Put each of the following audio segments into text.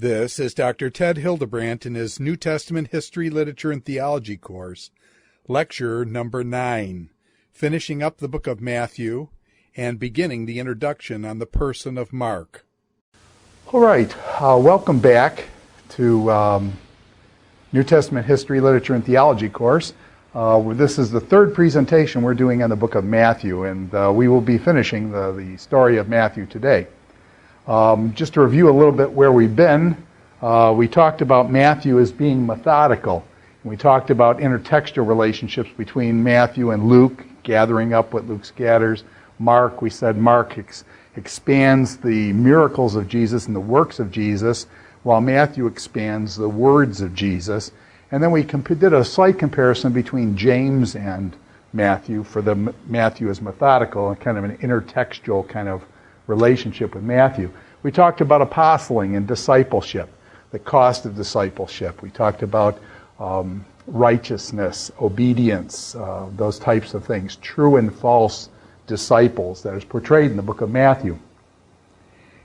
This is Dr. Ted Hildebrandt in his New Testament History, Literature, and Theology course, lecture number 9, finishing up the book of Matthew and beginning the introduction on the person of Mark. All right, welcome back to New Testament History, Literature, and Theology course. This is the third presentation we're doing on the book of Matthew, and we will be finishing the story of Matthew today. Just to review a little bit where we've been, we talked about Matthew as being methodical. We talked about intertextual relationships between Matthew and Luke, gathering up what Luke scatters. Mark, we said Mark expands the miracles of Jesus and the works of Jesus, while Matthew expands the words of Jesus. And then we did a slight comparison between James and Matthew, for the Matthew is methodical and kind of an intertextual kind of relationship with Matthew. We talked about apostling and discipleship, the cost of discipleship. We talked about righteousness, obedience, those types of things, true and false disciples that is portrayed in the book of Matthew.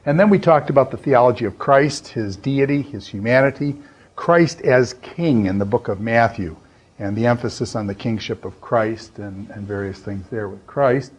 And then we talked about the theology of Christ, his deity, his humanity, Christ as king in the book of Matthew, and the emphasis on the kingship of Christ and various things there with Christ.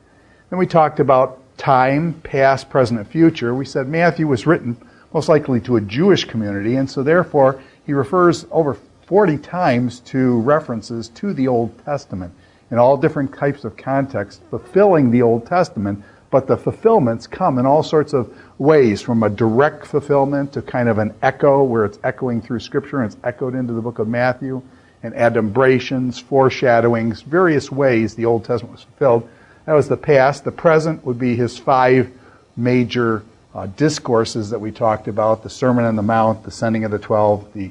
Then we talked about time, past, present, and future. We said Matthew was written most likely to a Jewish community, and so therefore he refers over 40 times to references to the Old Testament in all different types of contexts, fulfilling the Old Testament, but the fulfillments come in all sorts of ways, from a direct fulfillment to kind of an echo, where it's echoing through Scripture and it's echoed into the book of Matthew, and adumbrations, foreshadowings, various ways the Old Testament was fulfilled. That was the past. The present would be his 5 major discourses that we talked about: the Sermon on the Mount, the sending of the 12, the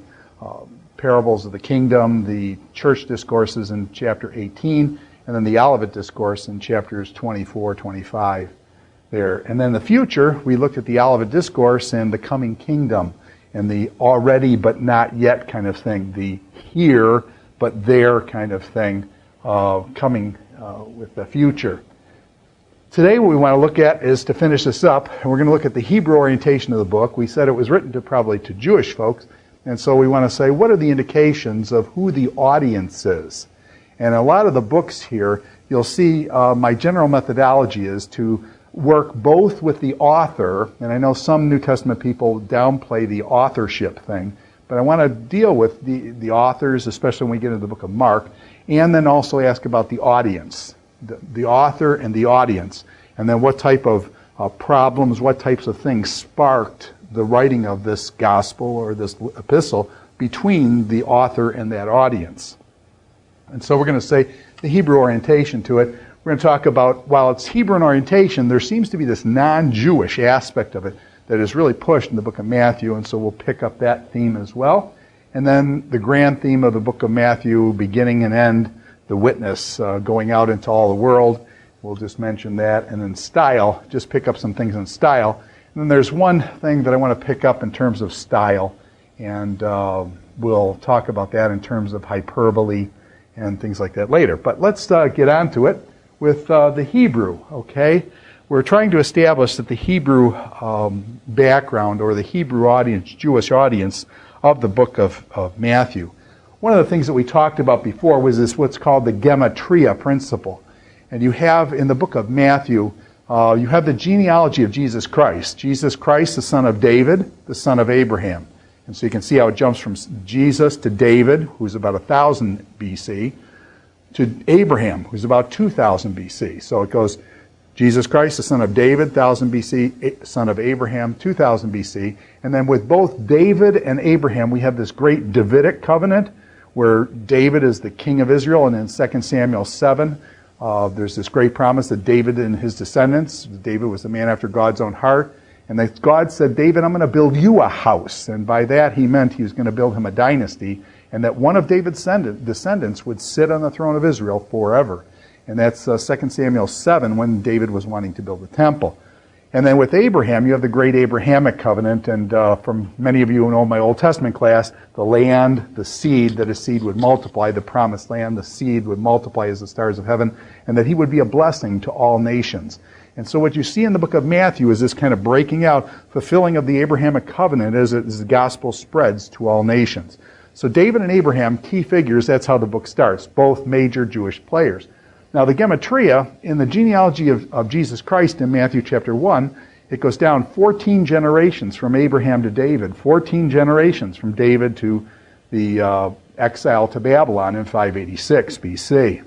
parables of the kingdom, the church discourses in chapter 18, and then the Olivet Discourse in chapters 24, 25 there. And then the future, we looked at the Olivet Discourse and the coming kingdom, and the already but not yet kind of thing, the here but there kind of thing coming with the future. Today what we want to look at is, to finish this up, and we're going to look at the Hebrew orientation of the book. We said it was written probably to Jewish folks, and so we want to say, what are the indications of who the audience is? And a lot of the books here, you'll see my general methodology is to work both with the author, and I know some New Testament people downplay the authorship thing, but I want to deal with the authors, especially when we get into the book of Mark, and then also ask about the audience, the author and the audience, and then what type of problems, what types of things sparked the writing of this gospel or this epistle between the author and that audience. And so we're going to say the Hebrew orientation to it. We're going to talk about, while it's Hebrew in orientation, there seems to be this non-Jewish aspect of it that is really pushed in the book of Matthew, and so we'll pick up that theme as well. And then the grand theme of the book of Matthew, beginning and end, the witness going out into all the world. We'll just mention that. And then style, just pick up some things in style. And then there's one thing that I want to pick up in terms of style, and we'll talk about that in terms of hyperbole and things like that later. But let's get on to it with the Hebrew, okay? We're trying to establish that the Hebrew background, or the Hebrew audience, Jewish audience of the book of Matthew. One of the things that we talked about before was this, what's called the gematria principle. And you have in the book of Matthew, you have the genealogy of Jesus Christ. Jesus Christ, the son of David, the son of Abraham. And so you can see how it jumps from Jesus to David, who's about 1000 BC, to Abraham, who's about 2000 BC. So it goes Jesus Christ, the son of David, 1000 BC, son of Abraham, 2000 BC. And then with both David and Abraham, we have this great Davidic covenant where David is the king of Israel. And in 2 Samuel 7, there's this great promise that David and his descendants, David was the man after God's own heart, and that God said, David, I'm going to build you a house. And by that he meant he was going to build him a dynasty, and that one of David's descendants would sit on the throne of Israel forever. And that's 2 Samuel 7, when David was wanting to build the temple. And then with Abraham, you have the great Abrahamic covenant, and from many of you who know my Old Testament class, the land, the seed, that a seed would multiply, the promised land, the seed would multiply as the stars of heaven, and that he would be a blessing to all nations. And so what you see in the book of Matthew is this kind of breaking out, fulfilling of the Abrahamic covenant as the gospel spreads to all nations. So David and Abraham, key figures, that's how the book starts, both major Jewish players. Now the gematria in the genealogy of Jesus Christ in Matthew chapter 1, it goes down 14 generations from Abraham to David, 14 generations from David to the exile to Babylon in 586 BC.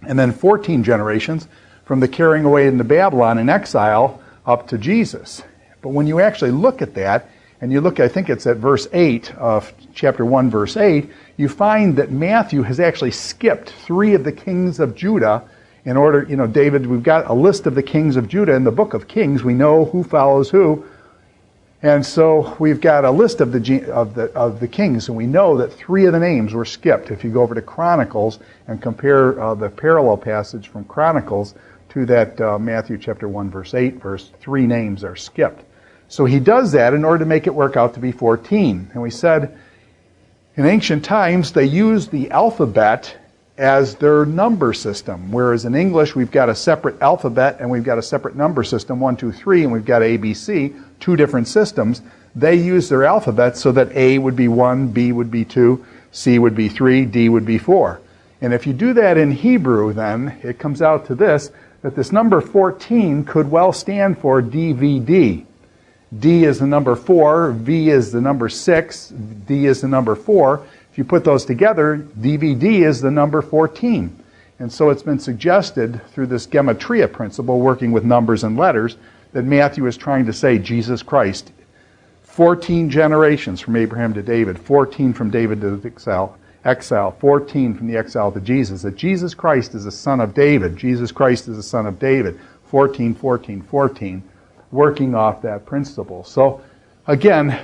And then 14 generations from the carrying away into Babylon in exile up to Jesus. But when you actually look at that, and you look, I think it's at verse 8 of chapter 1, verse 8, you find that Matthew has actually skipped 3 of the kings of Judah in order, David, we've got a list of the kings of Judah in the book of Kings. We know who follows who. And so we've got a list of the kings, and we know that 3 of the names were skipped. If you go over to Chronicles and compare the parallel passage from Chronicles to that Matthew chapter 1, verse 8, 3 names are skipped. So he does that in order to make it work out to be 14. And we said in ancient times they used the alphabet as their number system, whereas in English we've got a separate alphabet and we've got a separate number system, 1, 2, 3, and we've got ABC, 2 different systems. They use their alphabet so that A would be 1, B would be 2, C would be 3, D would be 4. And if you do that in Hebrew, then it comes out to this, that this number 14 could well stand for DVD. D is the number 4, V is the number 6, D is the number 4. If you put those together, DVD is the number 14. And so it's been suggested through this gematria principle, working with numbers and letters, that Matthew is trying to say Jesus Christ, 14 generations from Abraham to David, 14 from David to the exile, 14 from the exile to Jesus, that Jesus Christ is a son of David, Jesus Christ is a son of David, 14, 14, 14, working off that principle. So again,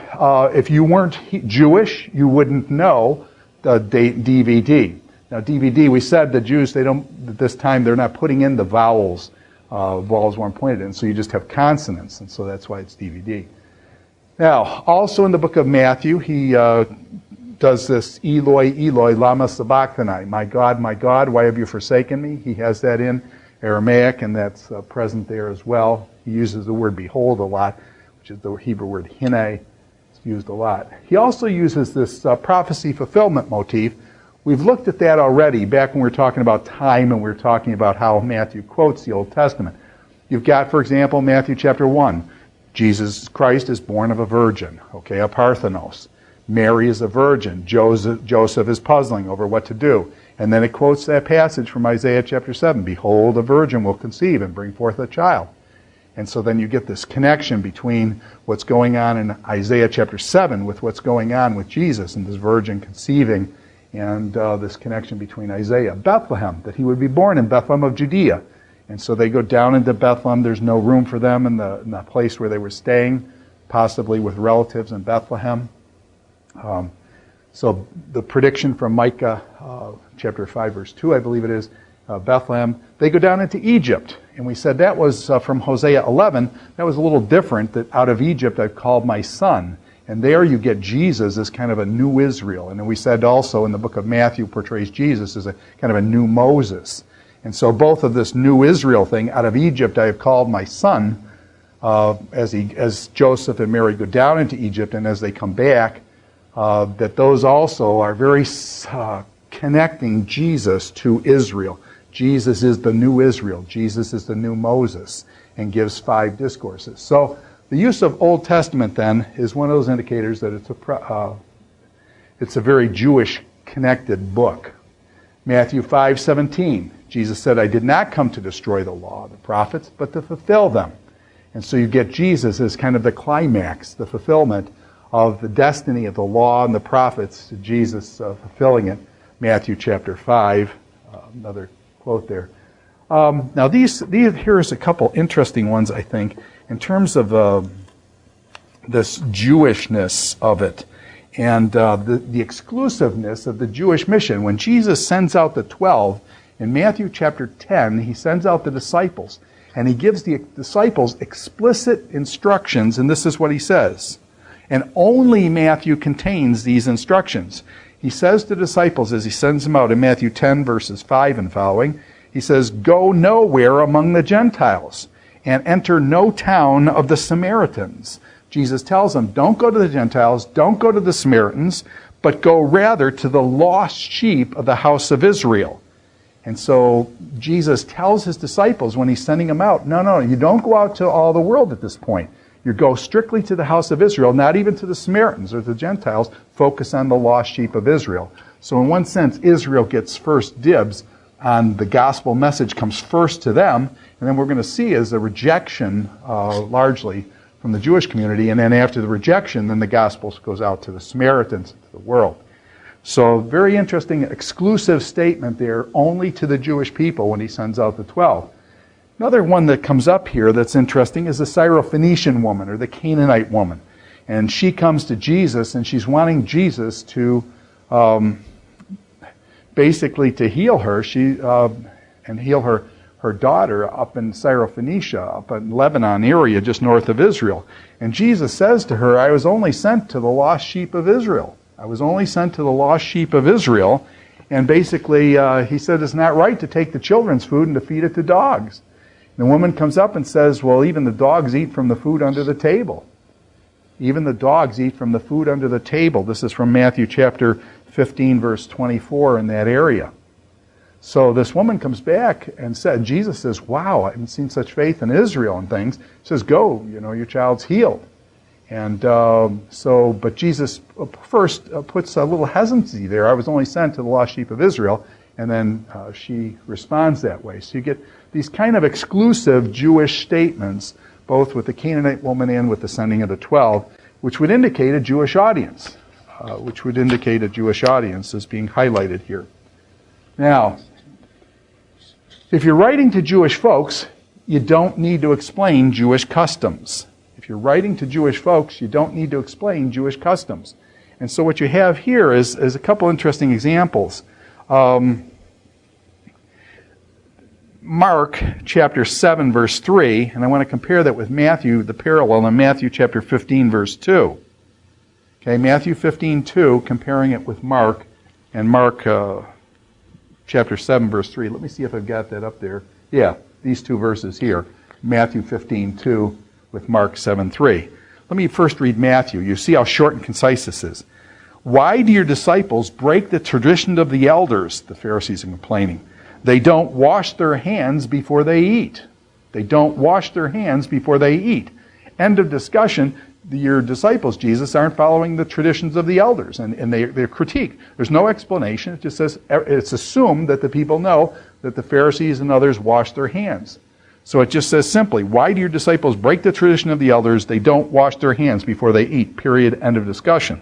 if you weren't Jewish, you wouldn't know the DVD. Now DVD, we said the Jews, at this time, they're not putting in the vowels. Vowels weren't pointed in, so you just have consonants, and so that's why it's DVD. Now, also in the book of Matthew, he does this Eloi, Eloi, lama sabachthani, my God, why have you forsaken me? He has that in Aramaic, and that's present there as well. He uses the word behold a lot, which is the Hebrew word hine. It's used a lot. He also uses this prophecy fulfillment motif. We've looked at that already back when we were talking about time and we were talking about how Matthew quotes the Old Testament. You've got, for example, Matthew chapter 1. Jesus Christ is born of a virgin, a Parthenos. Mary is a virgin. Joseph is puzzling over what to do. And then it quotes that passage from Isaiah chapter 7. Behold, a virgin will conceive and bring forth a child. And so then you get this connection between what's going on in Isaiah chapter 7 with what's going on with Jesus and this virgin conceiving, and this connection between Isaiah. Bethlehem, that he would be born in Bethlehem of Judea. And so they go down into Bethlehem. There's no room for them in the place where they were staying, possibly with relatives in Bethlehem. So the prediction from Micah chapter 5, verse 2, I believe it is, Bethlehem, they go down into Egypt. And we said that was from Hosea 11. That was a little different, that out of Egypt I've called my son. And there you get Jesus as kind of a new Israel. And then we said also in the book of Matthew portrays Jesus as a kind of a new Moses. And so both of this new Israel thing, out of Egypt I have called my son, as Joseph and Mary go down into Egypt and as they come back, that those also are very connecting Jesus to Israel. Jesus is the new Israel. Jesus is the new Moses, and gives 5 discourses. So the use of Old Testament then is one of those indicators that it's a very Jewish connected book. Matthew 5:17, Jesus said, I did not come to destroy the law, the prophets, but to fulfill them. And so you get Jesus as kind of the climax, the fulfillment of the destiny of the law and the prophets, Jesus fulfilling it. Matthew chapter 5, another quote there. Now here's a couple interesting ones, I think, in terms of this Jewishness of it and the exclusiveness of the Jewish mission. When Jesus sends out the 12, in Matthew chapter 10, he sends out the disciples, and he gives the disciples explicit instructions, and this is what he says. And only Matthew contains these instructions. He says to the disciples as he sends them out in Matthew 10, verses 5 and following, he says, go nowhere among the Gentiles, and enter no town of the Samaritans. Jesus tells them, don't go to the Gentiles, don't go to the Samaritans, but go rather to the lost sheep of the house of Israel. And so Jesus tells his disciples when he's sending them out, no, you don't go out to all the world at this point. You go strictly to the house of Israel, not even to the Samaritans or the Gentiles. Focus on the lost sheep of Israel. So in one sense, Israel gets first dibs on the gospel message, comes first to them, and then we're going to see is a rejection largely from the Jewish community, and then after the rejection, then the gospel goes out to the Samaritans, to the world. So very interesting, exclusive statement there, only to the Jewish people when he sends out the 12. Another one that comes up here that's interesting is the Syrophoenician woman, or the Canaanite woman. And she comes to Jesus, and she's wanting Jesus to basically to heal her, and heal her daughter up in Syrophoenicia, up in Lebanon area, just north of Israel. And Jesus says to her, I was only sent to the lost sheep of Israel. I was only sent to the lost sheep of Israel. And basically, he said it's not right to take the children's food and to feed it to dogs. And the woman comes up and says, well, even the dogs eat from the food under the table. Even the dogs eat from the food under the table. This is from Matthew chapter 15, verse 24 in that area. So this woman comes back and said, Jesus says, wow, I haven't seen such faith in Israel and things. He says, go, your child's healed. And but Jesus first puts a little hesitancy there. I was only sent to the lost sheep of Israel. And then she responds that way. So you get these kind of exclusive Jewish statements, both with the Canaanite woman and with the sending of the 12, which would indicate a Jewish audience, as being highlighted here. Now, if you're writing to Jewish folks, you don't need to explain Jewish customs. If you're writing to Jewish folks, you don't need to explain Jewish customs. And so what you have here is a couple interesting examples. Mark chapter 7, verse 3, and I want to compare that with Matthew, the parallel in Matthew chapter 15, verse 2. Okay, Matthew 15, 2, comparing it with Mark, and Mark chapter 7, verse 3. Let me see if I've got that up there. Yeah, these two verses here. Matthew 15, 2 with Mark 7, 3. Let me first read Matthew. You see how short and concise this is. Why do your disciples break the tradition of the elders? The Pharisees are complaining. They don't wash their hands before they eat. They don't wash their hands before they eat. End of discussion. Your disciples, Jesus, aren't following the traditions of the elders, and they're critiqued. There's no explanation. It just says it's assumed that the people know that the Pharisees and others wash their hands. So it just says simply, why do your disciples break the tradition of the elders? They don't wash their hands before they eat. Period. End of discussion.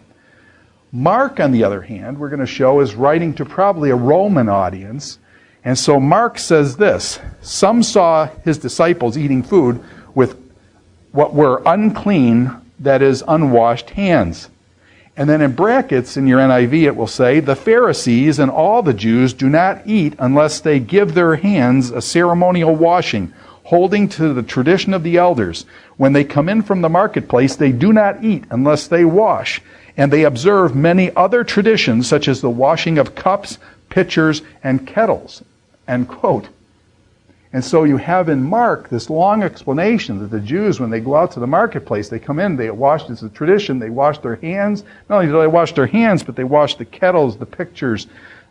Mark, on the other hand, we're going to show is writing to probably a Roman audience. And so Mark says this, some saw his disciples eating food with what were unclean, that is, unwashed hands. And then in brackets in your NIV it will say, the Pharisees and all the Jews do not eat unless they give their hands a ceremonial washing, holding to the tradition of the elders. When they come in from the marketplace, they do not eat unless they wash. And they observe many other traditions, such as the washing of cups, pitchers, and kettles. End quote. And so you have in Mark this long explanation that the Jews, when they go out to the marketplace, they come in, they wash, it's a tradition, they wash their hands. Not only do they wash their hands, but they wash the kettles, the pitchers,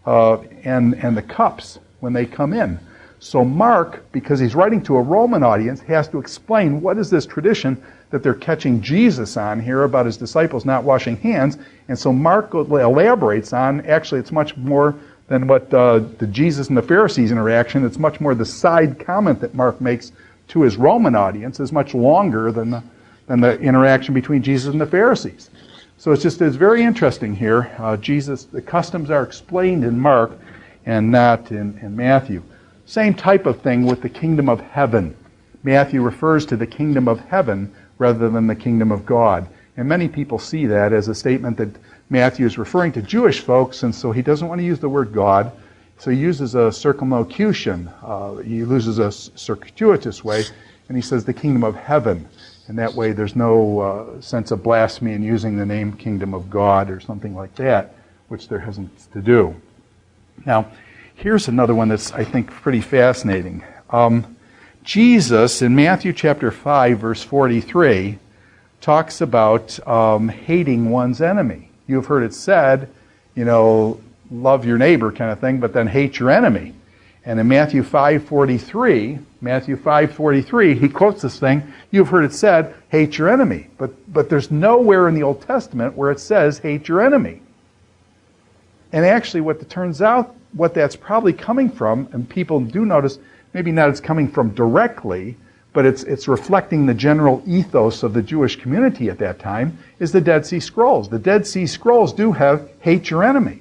and the cups when they come in. So Mark, because he's writing to a Roman audience, has to explain what is this tradition that they're catching Jesus on here about his disciples not washing hands. And so Mark elaborates on, actually it's much more than what the Jesus and the Pharisees interaction. It's much more the side comment that Mark makes to his Roman audience is much longer than the interaction between Jesus and the Pharisees. So it's very interesting here. The customs are explained in Mark and not in Matthew. Same type of thing with the kingdom of heaven. Matthew refers to the kingdom of heaven rather than the kingdom of God. And many people see that as a statement that Matthew is referring to Jewish folks, and so he doesn't want to use the word God, so he uses a circumlocution. He uses a circuitous way, and he says the kingdom of heaven. And that way there's no sense of blasphemy in using the name kingdom of God or something like that, which there hasn't to do. Now, here's another one that's, I think, pretty fascinating. Jesus, in Matthew chapter 5, verse 43, talks about hating one's enemy. You've heard it said, love your neighbor kind of thing, but then hate your enemy. And in Matthew 5:43, he quotes this thing, you've heard it said, hate your enemy. But there's nowhere in the Old Testament where it says, hate your enemy. And actually, what turns out, what that's probably coming from, and people do notice, maybe not it's coming from directly, but it's reflecting the general ethos of the Jewish community at that time, is the Dead Sea Scrolls. The Dead Sea Scrolls do have hate your enemy.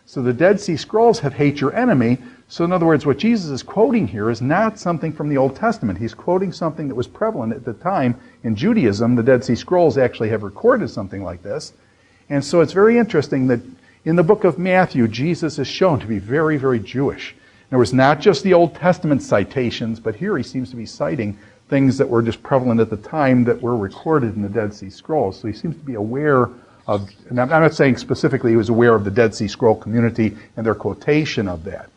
So the Dead Sea Scrolls have hate your enemy. So in other words, what Jesus is quoting here is not something from the Old Testament. He's quoting something that was prevalent at the time in Judaism. The Dead Sea Scrolls actually have recorded something like this. And so it's very interesting that in the book of Matthew, Jesus is shown to be very, very Jewish. In other words, not just the Old Testament citations, but here he seems to be citing things that were just prevalent at the time that were recorded in the Dead Sea Scrolls. So he seems to be aware of, and I'm not saying specifically he was aware of the Dead Sea Scroll community and their quotation of that.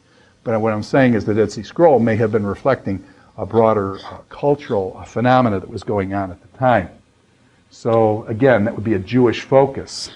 But what I'm saying is the Dead Sea Scroll may have been reflecting a broader cultural phenomena that was going on at the time. So again, that would be a Jewish focus.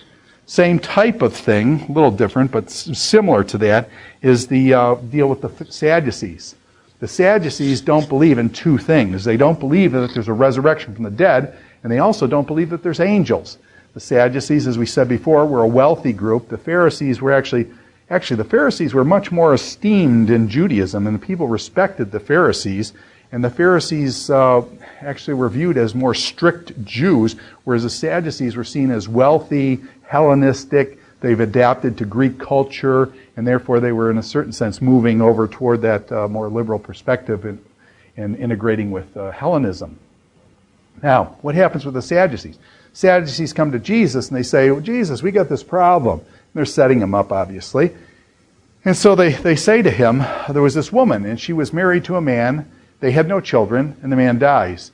Same type of thing, a little different, but similar to that, is the deal with the Sadducees. The Sadducees don't believe in two things. They don't believe that there's a resurrection from the dead, and they also don't believe that there's angels. The Sadducees, as we said before, were a wealthy group. The Pharisees were actually the Pharisees were much more esteemed in Judaism, and the people respected the Pharisees. And the Pharisees actually were viewed as more strict Jews, whereas the Sadducees were seen as wealthy, Hellenistic. They've adapted to Greek culture, and therefore they were, in a certain sense, moving over toward that more liberal perspective and integrating with Hellenism. Now, what happens with the Sadducees? Sadducees come to Jesus and they say, well, Jesus, we got this problem. They're setting him up, obviously. And so they say to him, there was this woman, and she was married to a man. They had no children, and the man dies.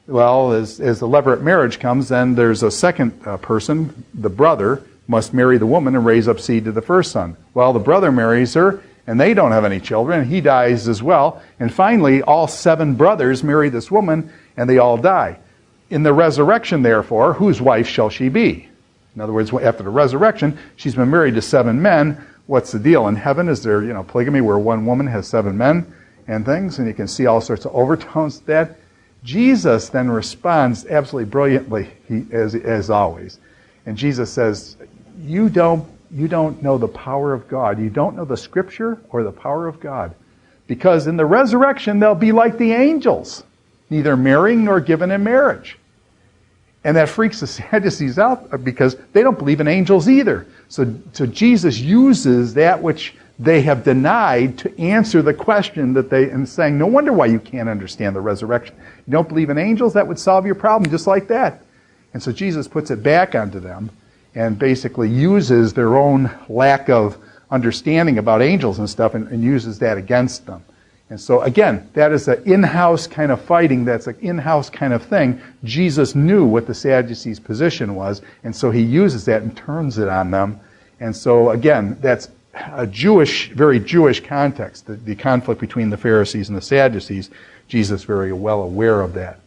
Well, as the levirate marriage comes, then there's a second person, the brother, must marry the woman and raise up seed to the first son. Well, the brother marries her, and they don't have any children, and he dies as well. And finally, all 7 brothers marry this woman, and they all die. In the resurrection, therefore, whose wife shall she be? In other words, after the resurrection, she's been married to 7 men. What's the deal? In heaven, is there polygamy where one woman has 7 men and things? And you can see all sorts of overtones to that. Jesus then responds absolutely brilliantly, as always. And Jesus says, you don't know the power of God. You don't know the Scripture or the power of God. Because in the resurrection, they'll be like the angels, neither marrying nor given in marriage. And that freaks the Sadducees out because they don't believe in angels either. So Jesus uses that which they have denied to answer the question and saying, no wonder why you can't understand the resurrection. You don't believe in angels? That would solve your problem just like that. And so Jesus puts it back onto them and basically uses their own lack of understanding about angels and stuff and uses that against them. And so again, that is an in-house kind of fighting. That's an in-house kind of thing. Jesus knew what the Sadducees' position was, and so he uses that and turns it on them. And so again, that's a very Jewish context, the conflict between the Pharisees and the Sadducees. Jesus very well aware of that.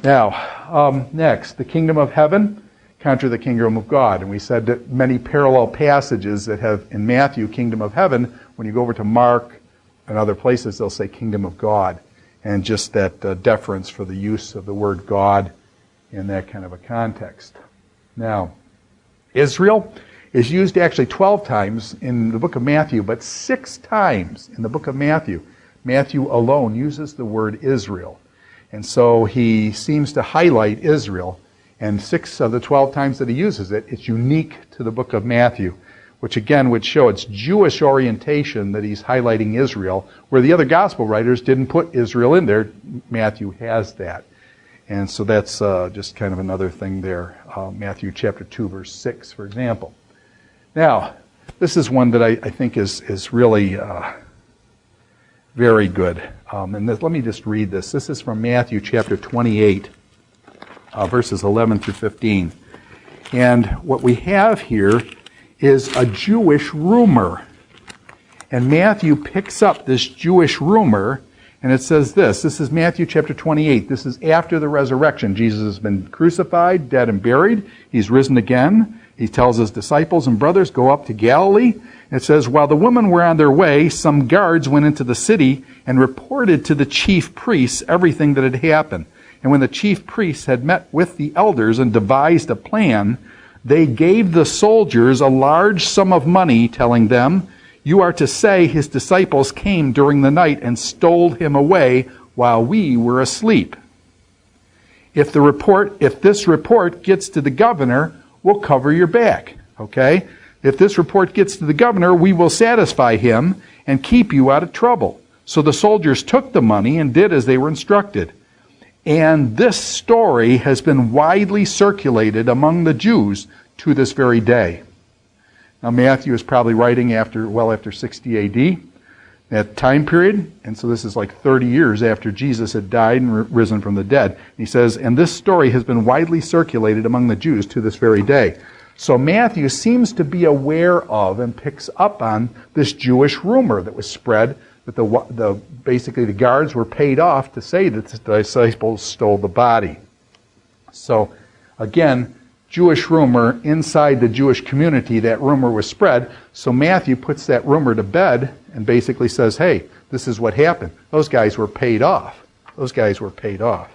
Now, next, the kingdom of heaven contra the kingdom of God. And we said that many parallel passages that have in Matthew, kingdom of heaven, when you go over to Mark and other places, they'll say kingdom of God. And just that deference for the use of the word God in that kind of a context. Now, Israel is used actually 12 times in the book of Matthew, but 6 times in the book of Matthew. Matthew alone uses the word Israel. And so he seems to highlight Israel. And 6 of the 12 times that he uses it, it's unique to the book of Matthew, which again would show its Jewish orientation that he's highlighting Israel, where the other gospel writers didn't put Israel in there. Matthew has that. And so that's just kind of another thing there. Matthew chapter 2, verse 6, for example. Now, this is one that I think is really very good. Let me just read this. This is from Matthew chapter 28, verses 11 through 15. And what we have here is a Jewish rumor. And Matthew picks up this Jewish rumor And it says this is Matthew chapter 28. This is after the resurrection. Jesus has been crucified, dead, and buried. He's risen again. He tells his disciples and brothers, go up to Galilee. It says, while the women were on their way, some guards went into the city and reported to the chief priests everything that had happened. And when the chief priests had met with the elders and devised a plan, they gave the soldiers a large sum of money, telling them, you are to say his disciples came during the night and stole him away while we were asleep. If this report gets to the governor, we'll cover your back. Okay? If this report gets to the governor, we will satisfy him and keep you out of trouble. So the soldiers took the money and did as they were instructed. And this story has been widely circulated among the Jews to this very day. Now Matthew is probably writing after 60 AD, that time period, and so this is like 30 years after Jesus had died and risen from the dead. And he says, and this story has been widely circulated among the Jews to this very day. So Matthew seems to be aware of and picks up on this Jewish rumor that was spread that basically the guards were paid off to say that the disciples stole the body. So again, Jewish rumor inside the Jewish community, that rumor was spread. So Matthew puts that rumor to bed and basically says, hey, this is what happened. Those guys were paid off. Those guys were paid off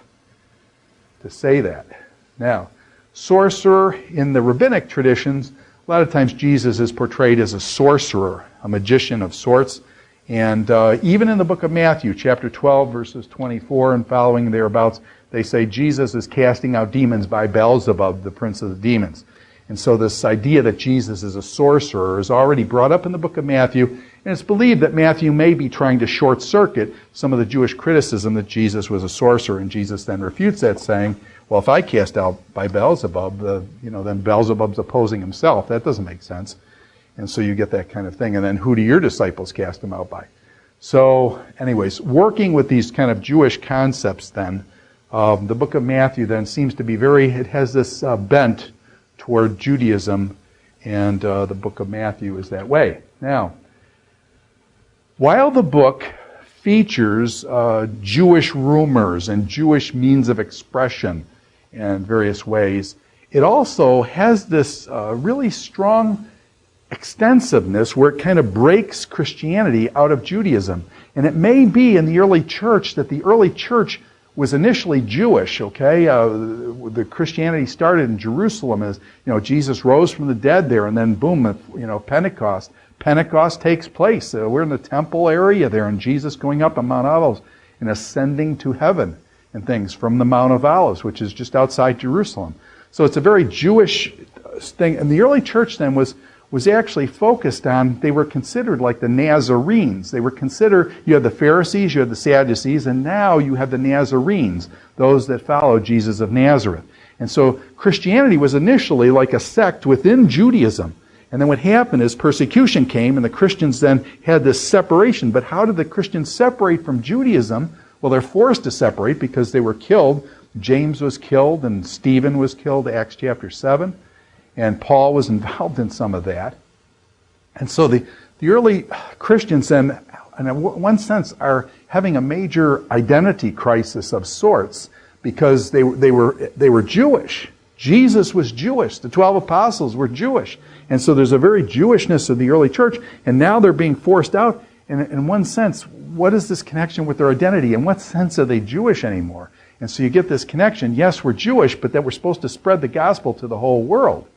to say that. Now, sorcerer in the rabbinic traditions, a lot of times Jesus is portrayed as a sorcerer, a magician of sorts. And even in the book of Matthew, chapter 12, verses 24 and following thereabouts, they say Jesus is casting out demons by Beelzebub, the prince of the demons. And so this idea that Jesus is a sorcerer is already brought up in the book of Matthew, and it's believed that Matthew may be trying to short-circuit some of the Jewish criticism that Jesus was a sorcerer, and Jesus then refutes that, saying, well, if I cast out by Beelzebub, then Beelzebub's opposing himself. That doesn't make sense. And so you get that kind of thing. And then who do your disciples cast him out by? So anyways, working with these kind of Jewish concepts then, the book of Matthew then seems to be it has this bent toward Judaism, and the book of Matthew is that way. Now, while the book features Jewish rumors and Jewish means of expression in various ways, it also has this really strong extensiveness where it kind of breaks Christianity out of Judaism. And it may be in the early church that the early church was initially Jewish, okay? The Christianity started in Jerusalem as, Jesus rose from the dead there, and then boom, Pentecost. Pentecost takes place. We're in the temple area there, and Jesus going up on Mount Olives and ascending to heaven and things from the Mount of Olives, which is just outside Jerusalem. So it's a very Jewish thing. And the early church then was actually focused on, they were considered like the Nazarenes. They were considered, you had the Pharisees, you had the Sadducees, and now you have the Nazarenes, those that follow Jesus of Nazareth. And so Christianity was initially like a sect within Judaism. And then what happened is persecution came, and the Christians then had this separation. But how did the Christians separate from Judaism? Well, they're forced to separate because they were killed. James was killed, and Stephen was killed, Acts chapter 7. And Paul was involved in some of that. And so the early Christians then, in one sense, are having a major identity crisis of sorts because they were Jewish. Jesus was Jewish. The 12 apostles were Jewish. And so there's a very Jewishness of the early church, and now they're being forced out. And in one sense, what is this connection with their identity? In what sense are they Jewish anymore? And so you get this connection. Yes, we're Jewish, but that we're supposed to spread the gospel to the whole world.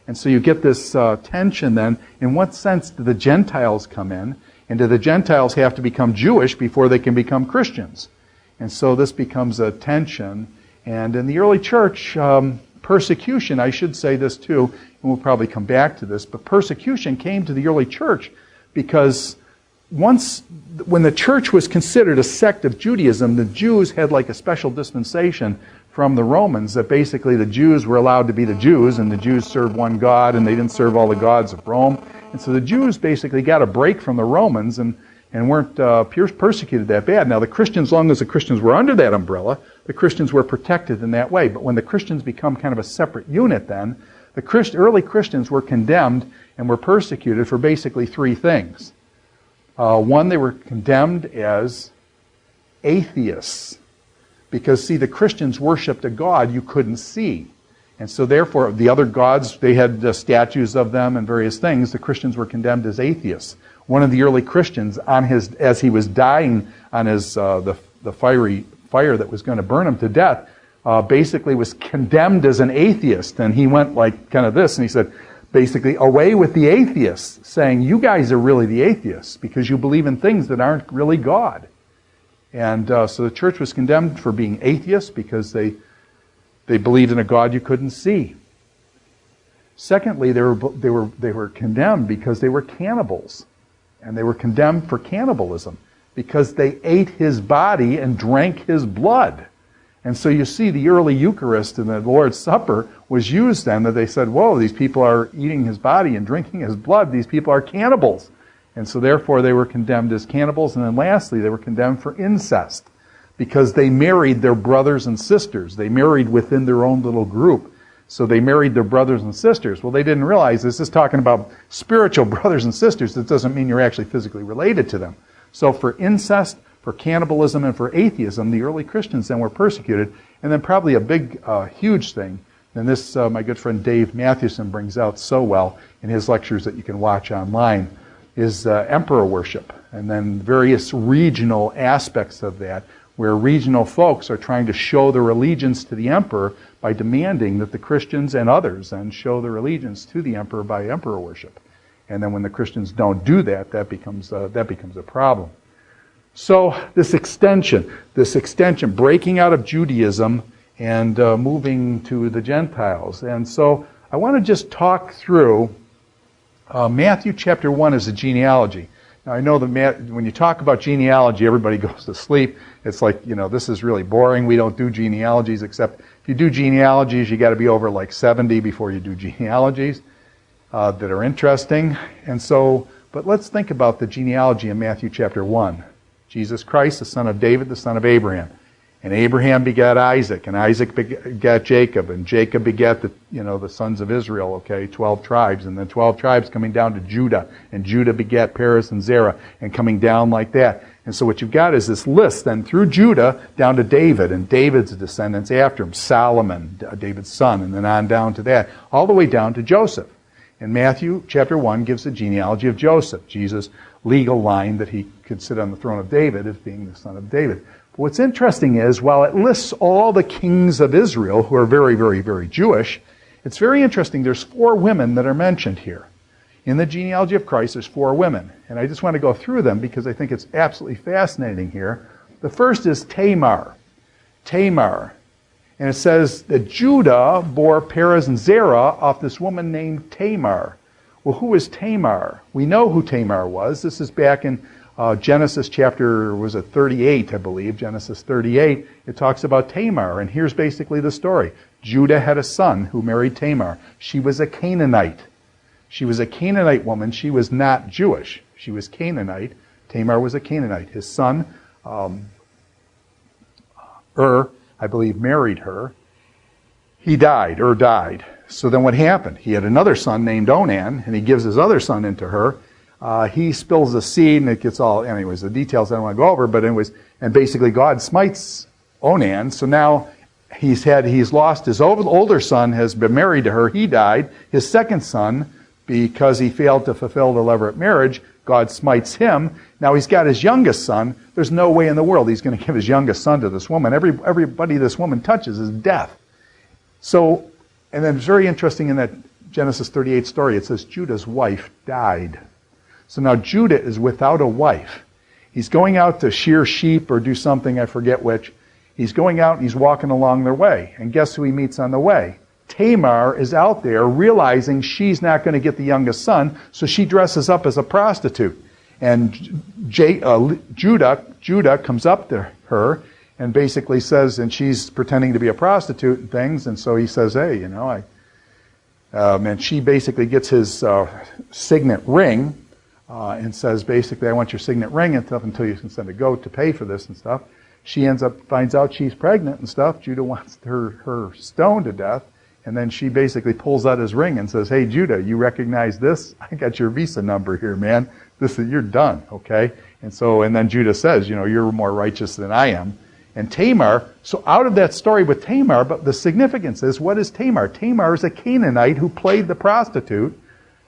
And so you get this tension then. In what sense do the Gentiles come in? And do the Gentiles have to become Jewish before they can become Christians? And so this becomes a tension. And in the early church, persecution, I should say this too, and we'll probably come back to this, but persecution came to the early church because when the church was considered a sect of Judaism, the Jews had like a special dispensation from the Romans that basically the Jews were allowed to be the Jews, and the Jews served one God, and they didn't serve all the gods of Rome. And so the Jews basically got a break from the Romans and weren't persecuted that bad. Now the Christians, as long as the Christians were under that umbrella, the Christians were protected in that way. But when the Christians become kind of a separate unit then, the early Christians were condemned and were persecuted for basically three things. One, they were condemned as atheists. Because, see, the Christians worshipped a God you couldn't see. And so, therefore, the other gods, they had statues of them and various things. The Christians were condemned as atheists. One of the early Christians, as he was dying on his the fiery fire that was going to burn him to death, basically was condemned as an atheist. And he went like kind of this, and he said, basically, away with the atheists, saying, you guys are really the atheists because you believe in things that aren't really God. And so the church was condemned for being atheists because they believed in a God you couldn't see. Secondly, they were condemned because they were cannibals. And they were condemned for cannibalism because they ate his body and drank his blood. And so you see the early Eucharist and the Lord's Supper was used then, that they said, whoa, these people are eating his body and drinking his blood. These people are cannibals. And so therefore they were condemned as cannibals. And then lastly, they were condemned for incest because they married their brothers and sisters. They married within their own little group. So they married their brothers and sisters. Well, they didn't realize this is talking about spiritual brothers and sisters. That doesn't mean you're actually physically related to them. So for incest, for cannibalism, and for atheism, the early Christians then were persecuted. And then probably a big, huge thing, and this my good friend Dave Mathewson brings out so well in his lectures that you can watch online, is emperor worship. And then various regional aspects of that, where regional folks are trying to show their allegiance to the emperor by demanding that the Christians and others then show their allegiance to the emperor by emperor worship. And then when the Christians don't do that, that becomes a problem. So this extension, breaking out of Judaism and moving to the Gentiles. And so I want to just talk through Matthew chapter 1 is a genealogy. Now I know that when you talk about genealogy, everybody goes to sleep. It's like, this is really boring. We don't do genealogies, except if you do genealogies, you got to be over like 70 before you do genealogies that are interesting. And so, but let's think about the genealogy in Matthew chapter 1. Jesus Christ, the son of David, the son of Abraham. And Abraham begat Isaac, and Isaac begat Jacob, and Jacob begat the sons of Israel, 12 tribes, and then 12 tribes coming down to Judah, and Judah begat Perez and Zerah, and coming down like that. And so what you've got is this list then through Judah down to David, and David's descendants after him, Solomon, David's son, and then on down to that, all the way down to Joseph. And Matthew chapter 1 gives the genealogy of Joseph, Jesus' legal line that he could sit on the throne of David as being the son of David. But what's interesting is, while it lists all the kings of Israel who are very, very, very Jewish, it's very interesting. There's 4 women that are mentioned here. In the genealogy of Christ, there's 4 women. And I just want to go through them because I think it's absolutely fascinating here. The first is Tamar. Tamar. And it says that Judah bore Perez and Zerah off this woman named Tamar. Well, who is Tamar? We know who Tamar was. This is back in Genesis chapter, 38, I believe, Genesis 38. It talks about Tamar, and here's basically the story. Judah had a son who married Tamar. She was a Canaanite. She was a Canaanite woman. She was not Jewish. She was Canaanite. Tamar was a Canaanite. His son, I believe, married her. He died. Died. So then what happened? He had another son named Onan, and he gives his other son into her. He spills the seed, and it gets all, anyways, the details I don't want to go over, but anyways, and basically God smites Onan, so now he's lost his older son, has been married to her, he died. His second son, because he failed to fulfill the levirate marriage, God smites him. Now he's got his youngest son. There's no way in the world he's going to give his youngest son to this woman. Everybody this woman touches is death. So, and then it's very interesting in that Genesis 38 story, it says Judah's wife died. So now Judah is without a wife. He's going out to shear sheep or do something, I forget which. He's going out and he's walking along their way. And guess who he meets on the way? Tamar is out there realizing she's not going to get the youngest son, so she dresses up as a prostitute. And Judah comes up to her and basically says, and she's pretending to be a prostitute and things, and so he says, hey, and she basically gets his signet ring, and says, basically, I want your signet ring and stuff until you can send a goat to pay for this and stuff. She finds out she's pregnant and stuff. Judah wants her stoned to death. And then she basically pulls out his ring and says, hey, Judah, you recognize this? I got your visa number here, man. You're done, okay? And then Judah says, you're more righteous than I am. And Tamar, so out of that story with Tamar, but the significance is, what is Tamar? Tamar is a Canaanite who played the prostitute.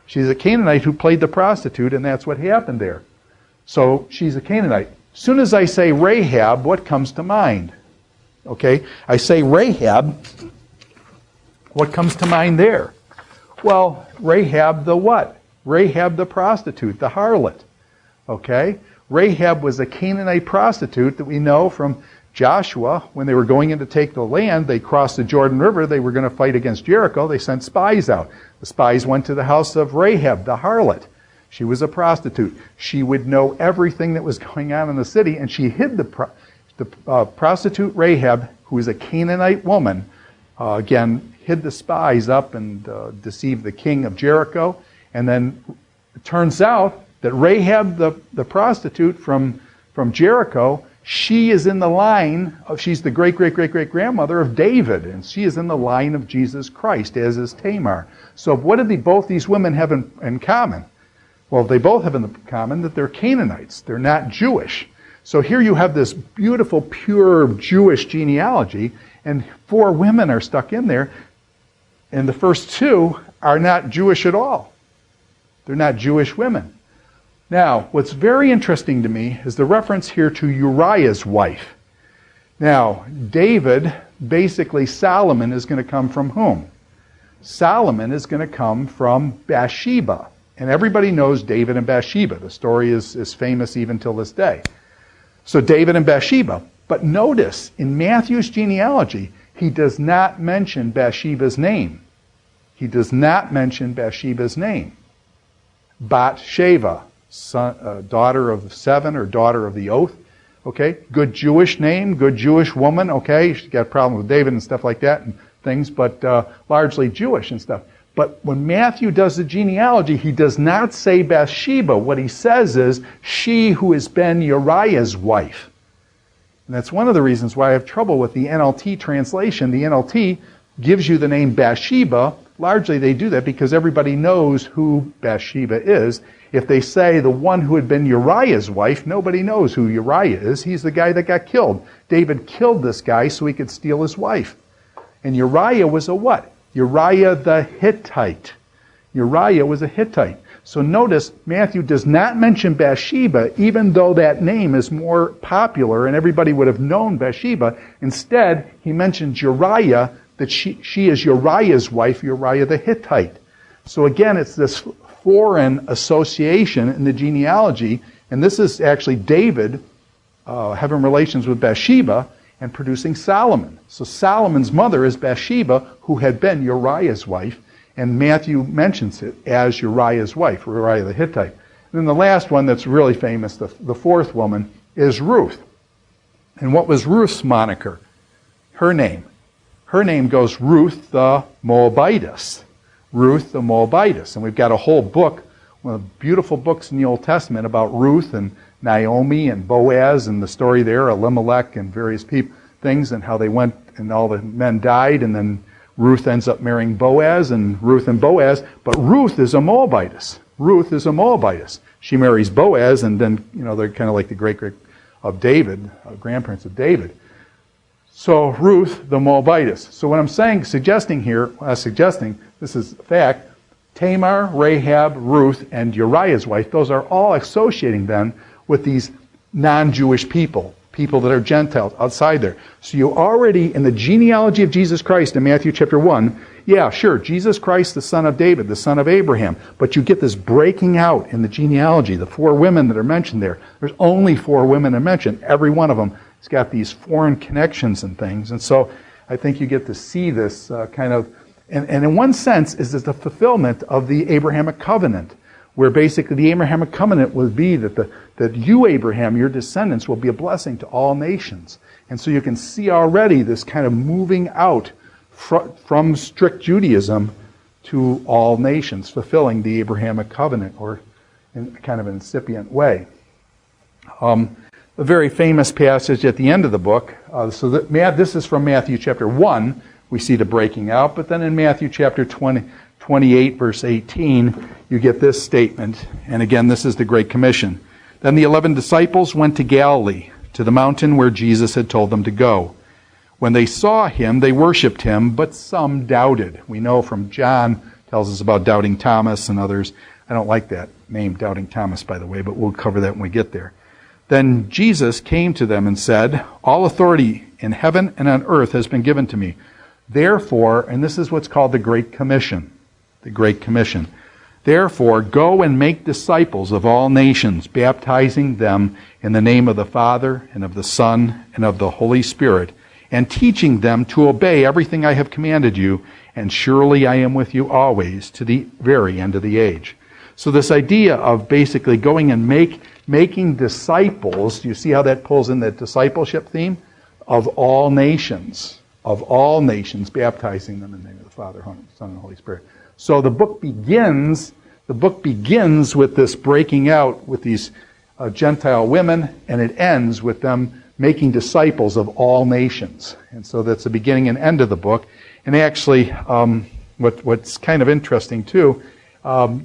She's a Canaanite who played the prostitute, and that's what happened there. So she's a Canaanite. As soon as I say Rahab, what comes to mind? Okay, I say Rahab, what comes to mind there? Well, Rahab the what? Rahab the prostitute, the harlot. Okay? Rahab was a Canaanite prostitute that we know from Joshua. When they were going in to take the land, they crossed the Jordan River. They were going to fight against Jericho. They sent spies out. The spies went to the house of Rahab, the harlot. She was a prostitute. She would know everything that was going on in the city, and she hid the prostitute Rahab, who was a Canaanite woman, hid the spies up and deceived the king of Jericho. And then it turns out that Rahab, the prostitute from Jericho, she is in the line of, she's the great-great-great-great-grandmother of David, and she is in the line of Jesus Christ, as is Tamar. So what did both these women have in common? Well, they both have in common that they're Canaanites. They're not Jewish. So here you have this beautiful, pure Jewish genealogy, and 4 women are stuck in there, and the first 2 are not Jewish at all. They're not Jewish women. Now, what's very interesting to me is the reference here to Uriah's wife. Now, David, basically Solomon, is going to come from whom? Solomon is going to come from Bathsheba. And everybody knows David and Bathsheba. The story is famous even till this day. So David and Bathsheba. But notice, in Matthew's genealogy, he does not mention Bathsheba's name. He does not mention Bathsheba's name. Bathsheba, daughter of 7 or daughter of the oath. Okay, good Jewish name, good Jewish woman. Okay, she's got a problem with David and stuff like that and things, but largely Jewish and stuff. But when Matthew does the genealogy, he does not say Bathsheba. What he says is, she who has been Uriah's wife. And that's one of the reasons why I have trouble with the NLT translation. The NLT gives you the name Bathsheba. Largely they do that because everybody knows who Bathsheba is. If they say the one who had been Uriah's wife, nobody knows who Uriah is. He's the guy that got killed. David killed this guy so he could steal his wife. And Uriah was a what? Uriah the Hittite. Uriah was a Hittite. So notice, Matthew does not mention Bathsheba, even though that name is more popular and everybody would have known Bathsheba. Instead, he mentions Uriah, that she is Uriah's wife, Uriah the Hittite. So again, it's this foreign association in the genealogy, and this is actually David having relations with Bathsheba and producing Solomon. So Solomon's mother is Bathsheba, who had been Uriah's wife, and Matthew mentions it as Uriah's wife, Uriah the Hittite. And then the last one that's really famous, the 4th woman, is Ruth. And what was Ruth's moniker? Her name. Her name goes Ruth the Moabitess. Ruth the Moabitess. And we've got a whole book, one of the beautiful books in the Old Testament about Ruth and Naomi and Boaz and the story there, Elimelech and various things, and how they went and all the men died, and then Ruth ends up marrying Boaz, and Ruth and Boaz. But Ruth is a Moabitess. Ruth is a Moabitess. She marries Boaz, and then, they're kind of like the great of David, grandparents of David. So Ruth, the Moabitess. So what I'm suggesting here, this is a fact, Tamar, Rahab, Ruth, and Uriah's wife, those are all associating then with these non-Jewish people that are Gentiles outside there. So you already, in the genealogy of Jesus Christ in Matthew chapter 1, yeah, sure, Jesus Christ, the son of David, the son of Abraham, but you get this breaking out in the genealogy, the 4 women that are mentioned there. There's only 4 women that are mentioned. Every one of them has got these foreign connections and things. And so I think you get to see this kind of, and in one sense, is the fulfillment of the Abrahamic covenant, where basically the Abrahamic covenant would be that you, Abraham, your descendants, will be a blessing to all nations. And so you can see already this kind of moving out from strict Judaism to all nations, fulfilling the Abrahamic covenant, or in kind of an incipient way. A very famous passage at the end of the book. This is from Matthew chapter 1. We see the breaking out. But then in Matthew chapter 28, verse 18, you get this statement. And again, this is the Great Commission. Then the 11 disciples went to Galilee, to the mountain where Jesus had told them to go. When they saw him, they worshipped him, but some doubted. We know from John, tells us about doubting Thomas and others. I don't like that name, doubting Thomas, by the way, but we'll cover that when we get there. Then Jesus came to them and said, "All authority in heaven and on earth has been given to me. Therefore," and this is what's called the Great Commission, the Great Commission. "Therefore, go and make disciples of all nations, baptizing them in the name of the Father and of the Son and of the Holy Spirit, and teaching them to obey everything I have commanded you, and surely I am with you always to the very end of the age." So this idea of basically going and making disciples, do you see how that pulls in that discipleship theme? Of all nations, baptizing them in the name of the Father, Son, and Holy Spirit. So the book begins with this breaking out with these Gentile women, and it ends with them making disciples of all nations. And so that's the beginning and end of the book. And actually, what's kind of interesting too,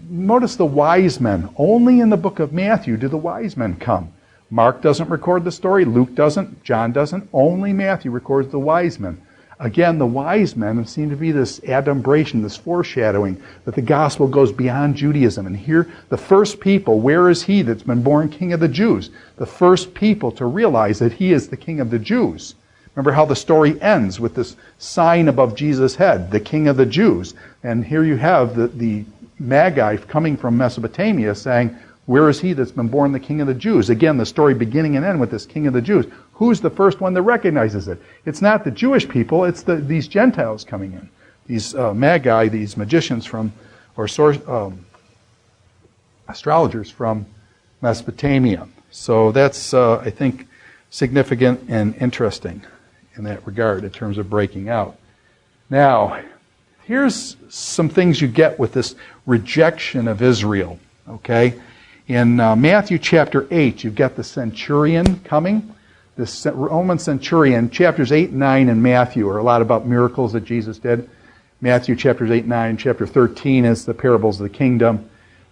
notice the wise men. Only in the book of Matthew do the wise men come. Mark doesn't record the story, Luke doesn't, John doesn't. Only Matthew records the wise men. Again, the wise men seem to be this adumbration, this foreshadowing that the gospel goes beyond Judaism. And here, the first people, where is he that's been born King of the Jews? The first people to realize that he is the King of the Jews. Remember how the story ends with this sign above Jesus' head, the King of the Jews. And here you have the Magi coming from Mesopotamia saying, "Where is he that's been born the King of the Jews?" Again, the story beginning and end with this King of the Jews. Who's the first one that recognizes it? It's not the Jewish people, it's these Gentiles coming in. These Magi, these magicians astrologers from Mesopotamia. So that's, I think, significant and interesting in that regard in terms of breaking out. Now, here's some things you get with this rejection of Israel, okay? In Matthew chapter 8, you've got the centurion coming. This Roman centurion, chapters 8 and 9 in Matthew are a lot about miracles that Jesus did. Matthew chapters 8 and 9, chapter 13 is the parables of the kingdom.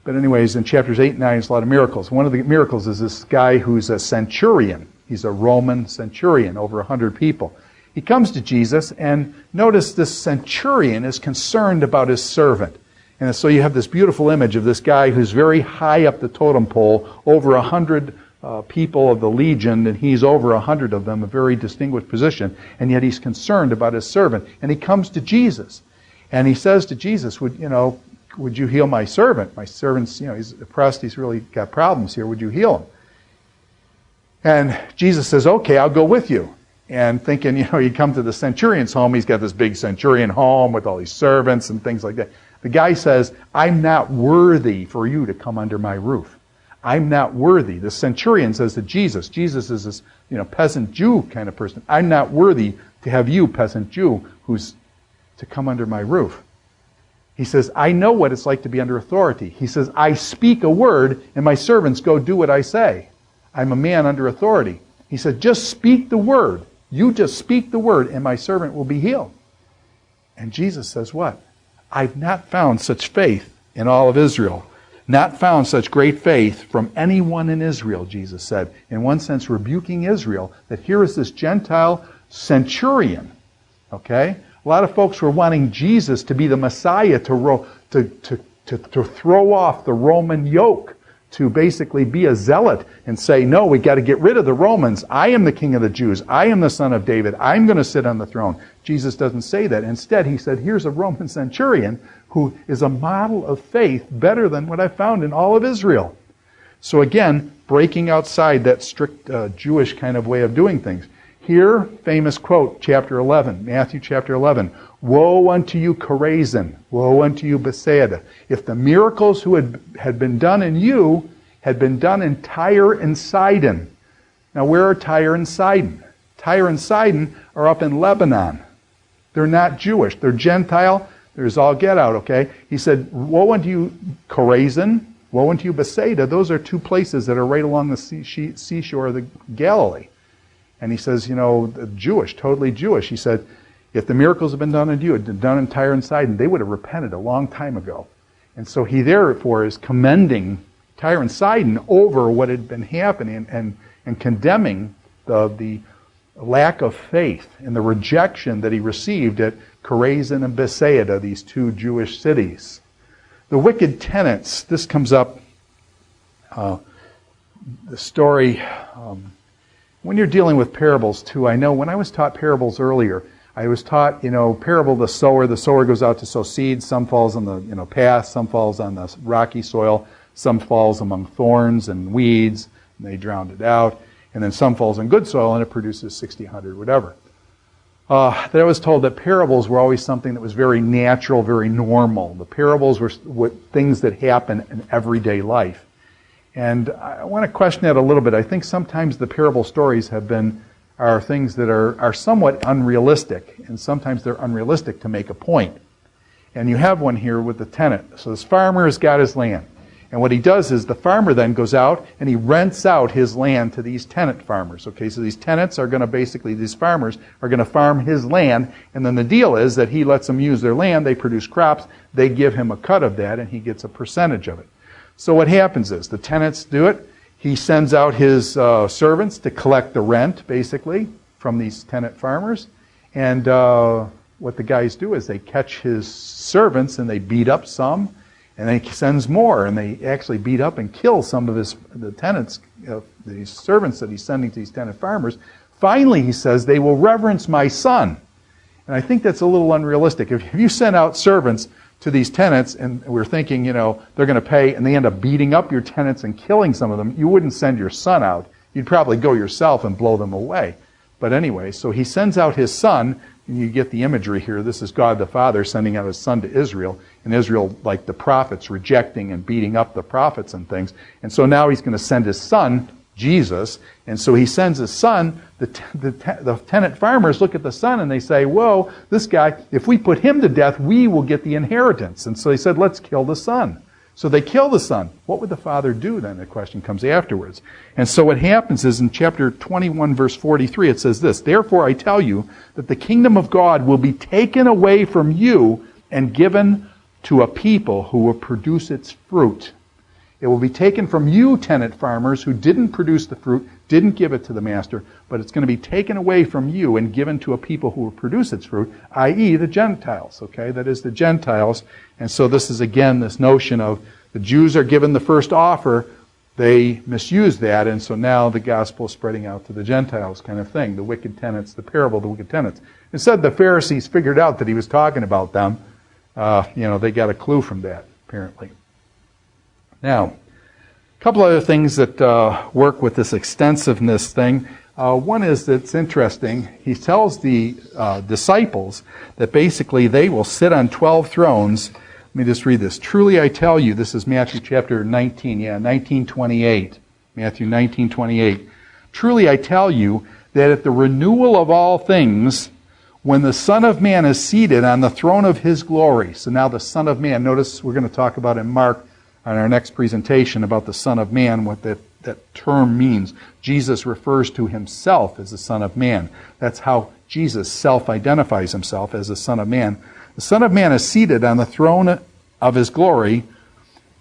But anyways, in chapters 8 and 9, it's a lot of miracles. One of the miracles is this guy who's a centurion. He's a Roman centurion, over 100 people. He comes to Jesus, and notice this centurion is concerned about his servant. And so you have this beautiful image of this guy who's very high up the totem pole, over 100 people of the legion, and he's over 100 of them, a very distinguished position, and yet he's concerned about his servant. And he comes to Jesus, and he says to Jesus, would you heal my servant? My servant's, he's depressed, he's really got problems here, would you heal him? And Jesus says, okay, I'll go with you. And thinking, you come to the centurion's home, he's got this big centurion home with all these servants and things like that. The guy says, I'm not worthy for you to come under my roof. I'm not worthy. The centurion says to Jesus is this, peasant Jew kind of person. I'm not worthy to have you, peasant Jew, who's to come under my roof. He says, I know what it's like to be under authority. He says, I speak a word and my servants go do what I say. I'm a man under authority. He said, just speak the word. You just speak the word and my servant will be healed. And Jesus says what? I've not found such faith in all of Israel. Not found such great faith from anyone in Israel, Jesus said. In one sense, rebuking Israel, that here is this Gentile centurion. Okay? A lot of folks were wanting Jesus to be the Messiah to throw off the Roman yoke, to basically be a zealot and say, no, we got to get rid of the Romans. I am the King of the Jews. I am the Son of David. I'm going to sit on the throne. Jesus doesn't say that. Instead, he said, here's a Roman centurion who is a model of faith better than what I found in all of Israel. So again, breaking outside that strict Jewish kind of way of doing things. Here, famous quote, chapter 11, Matthew chapter 11. Woe unto you, Chorazin! Woe unto you, Bethsaida! If the miracles who had been done in you had been done in Tyre and Sidon. Now, where are Tyre and Sidon? Tyre and Sidon are up in Lebanon. They're not Jewish. They're Gentile. There's all get out, okay? He said, woe unto you, Chorazin! Woe unto you, Bethsaida! Those are two places that are right along the seashore of the Galilee. And he says, Jewish, totally Jewish. He said, if the miracles had been done in you, had been done in Tyre and Sidon, they would have repented a long time ago. And so he therefore is commending Tyre and Sidon over what had been happening and condemning the lack of faith and the rejection that he received at Chorazin and Bethsaida, these two Jewish cities. The wicked tenants, this comes up, the story, when you're dealing with parables too, I know when I was taught parables earlier, I was taught, parable the sower goes out to sow seeds, some falls on the, path, some falls on the rocky soil, some falls among thorns and weeds, and they drowned it out, and then some falls on good soil and it produces 60, 100, whatever. That I was told that parables were always something that was very natural, very normal. The parables were things that happen in everyday life. And I want to question that a little bit. I think sometimes the parable stories are things that are somewhat unrealistic, and sometimes they're unrealistic to make a point. And you have one here with the tenant. So this farmer has got his land. And what he does is the farmer then goes out and he rents out his land to these tenant farmers. Okay, so these tenants are going to these farmers are going to farm his land, and then the deal is that he lets them use their land, they produce crops, they give him a cut of that, and he gets a percentage of it. So what happens is the tenants do it. He sends out his servants to collect the rent, basically, from these tenant farmers. And what the guys do is they catch his servants and they beat up some, and then he sends more, and they actually beat up and kill some of the tenants, the servants that he's sending to these tenant farmers. Finally, he says, they will reverence my son. And I think that's a little unrealistic. If you send out servants to these tenants, and we're thinking, they're going to pay, and they end up beating up your tenants and killing some of them, you wouldn't send your son out. You'd probably go yourself and blow them away. But anyway, so he sends out his son, and you get the imagery here. This is God the Father sending out his son to Israel, and Israel, like the prophets, rejecting and beating up the prophets and things. And so now he's going to send his son, Jesus, and so he sends his son. The tenant farmers look at the son and they say, whoa, this guy, if we put him to death, we will get the inheritance. And so they said, let's kill the son. So they kill the son. What would the father do then? The question comes afterwards. And so what happens is in chapter 21, verse 43, it says this, therefore I tell you that the kingdom of God will be taken away from you and given to a people who will produce its fruit. It will be taken from you, tenant farmers, who didn't produce the fruit, didn't give it to the master, but it's going to be taken away from you and given to a people who will produce its fruit, i.e. the Gentiles, okay? That is the Gentiles. And so this is, again, this notion of the Jews are given the first offer, they misuse that, and so now the gospel is spreading out to the Gentiles kind of thing, the wicked tenants, the parable of the wicked tenants. Instead, the Pharisees figured out that he was talking about them. They got a clue from that, apparently. Now, a couple other things that work with this extensiveness thing. One is that it's interesting. He tells the disciples that basically they will sit on 12 thrones. Let me just read this. Truly I tell you, this is Matthew chapter 19, 19:28. Matthew 19:28. Truly I tell you that at the renewal of all things, when the Son of Man is seated on the throne of his glory. So now the Son of Man, notice we're going to talk about in Mark on our next presentation about the Son of Man, what that term means. Jesus refers to himself as the Son of Man. That's how Jesus self-identifies himself as the Son of Man. The Son of Man is seated on the throne of his glory.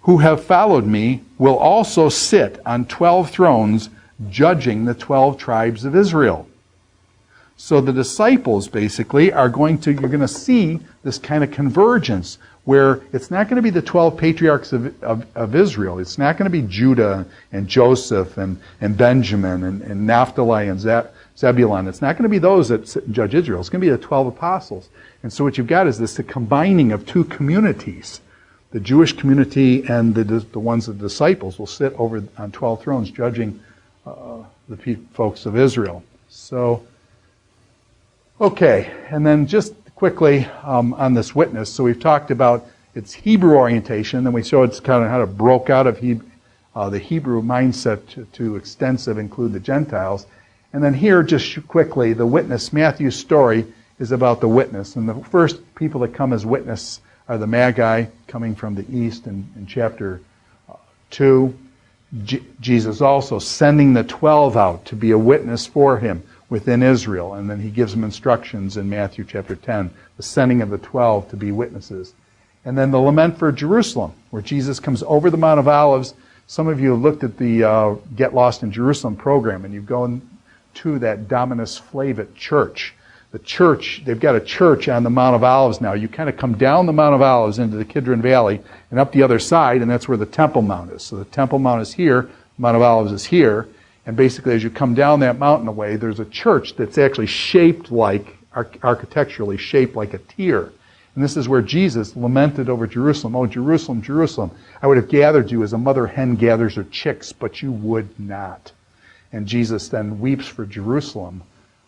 Who have followed me will also sit on 12 thrones, judging the 12 tribes of Israel. So the disciples basically you're going to see this kind of convergence where it's not going to be the 12 patriarchs of Israel. It's not going to be Judah and Joseph and Benjamin and Naphtali and Zebulun. It's not going to be those that sit and judge Israel. It's going to be the 12 apostles. And so what you've got is the combining of two communities. The Jewish community and the ones of the disciples will sit over on 12 thrones judging the folks of Israel. So, okay, and then just quickly on this witness. So we've talked about its Hebrew orientation, then we showed it's kind of how it broke out of the Hebrew mindset to extensive include the Gentiles. And then here, just quickly, the witness. Matthew's story is about the witness. And the first people that come as witness are the Magi coming from the east in chapter 2. Jesus also sending the 12 out to be a witness for him within Israel. And then he gives them instructions in Matthew chapter 10, the sending of the 12 to be witnesses. And then the lament for Jerusalem, where Jesus comes over the Mount of Olives Some of you have looked at the Get Lost in Jerusalem program, and you've gone to that Dominus Flavit church. The church, they've got a church on the Mount of Olives now. You kind of come down the Mount of Olives into the Kidron Valley and up the other side, and that's where the Temple Mount is. So the Temple Mount is here, the Mount of Olives is here, and basically as you come down that mountain away, there's a church that's actually shaped like, architecturally shaped like a tear. And this is where Jesus lamented over Jerusalem. Oh, Jerusalem, Jerusalem, I would have gathered you as a mother hen gathers her chicks, but you would not. And Jesus then weeps for Jerusalem,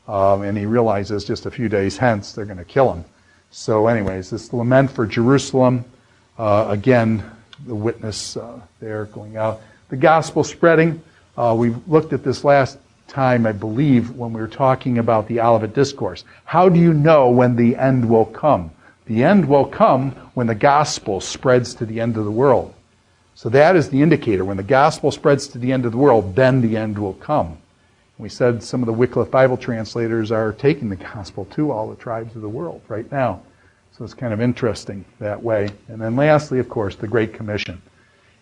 and he realizes just a few days hence they're going to kill him. So anyways, this lament for Jerusalem, again, the witness there going out. The gospel spreading, we looked at this last time, I believe, when we were talking about the Olivet Discourse. How do you know when the end will come? The end will come when the gospel spreads to the end of the world. So that is the indicator. When the gospel spreads to the end of the world, then the end will come. We said some of the Wycliffe Bible translators are taking the gospel to all the tribes of the world right now. So it's kind of interesting that way. And then lastly, of course, the Great Commission.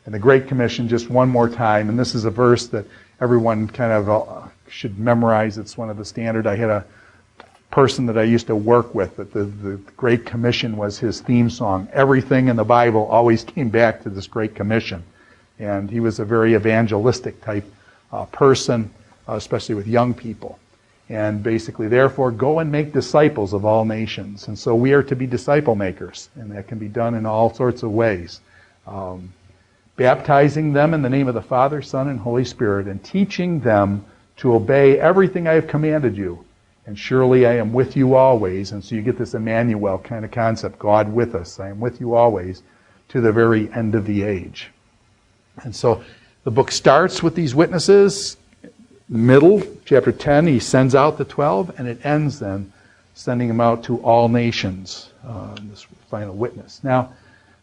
And the Great Commission, just one more time, and this is a verse that everyone kind of should memorize. It's one of the standard. I had a person that I used to work with, that the Great Commission was his theme song. Everything in the Bible always came back to this Great Commission. And he was a very evangelistic type person, especially with young people. And basically, therefore, go and make disciples of all nations. And so we are to be disciple makers, and that can be done in all sorts of ways. Baptizing them in the name of the Father, Son, and Holy Spirit, and teaching them to obey everything I have commanded you. And surely I am with you always. And so you get this Emmanuel kind of concept, God with us. I am with you always to the very end of the age. And so the book starts with these witnesses. Middle, chapter 10, he sends out the 12, and it ends then sending them out to all nations, this final witness. Now,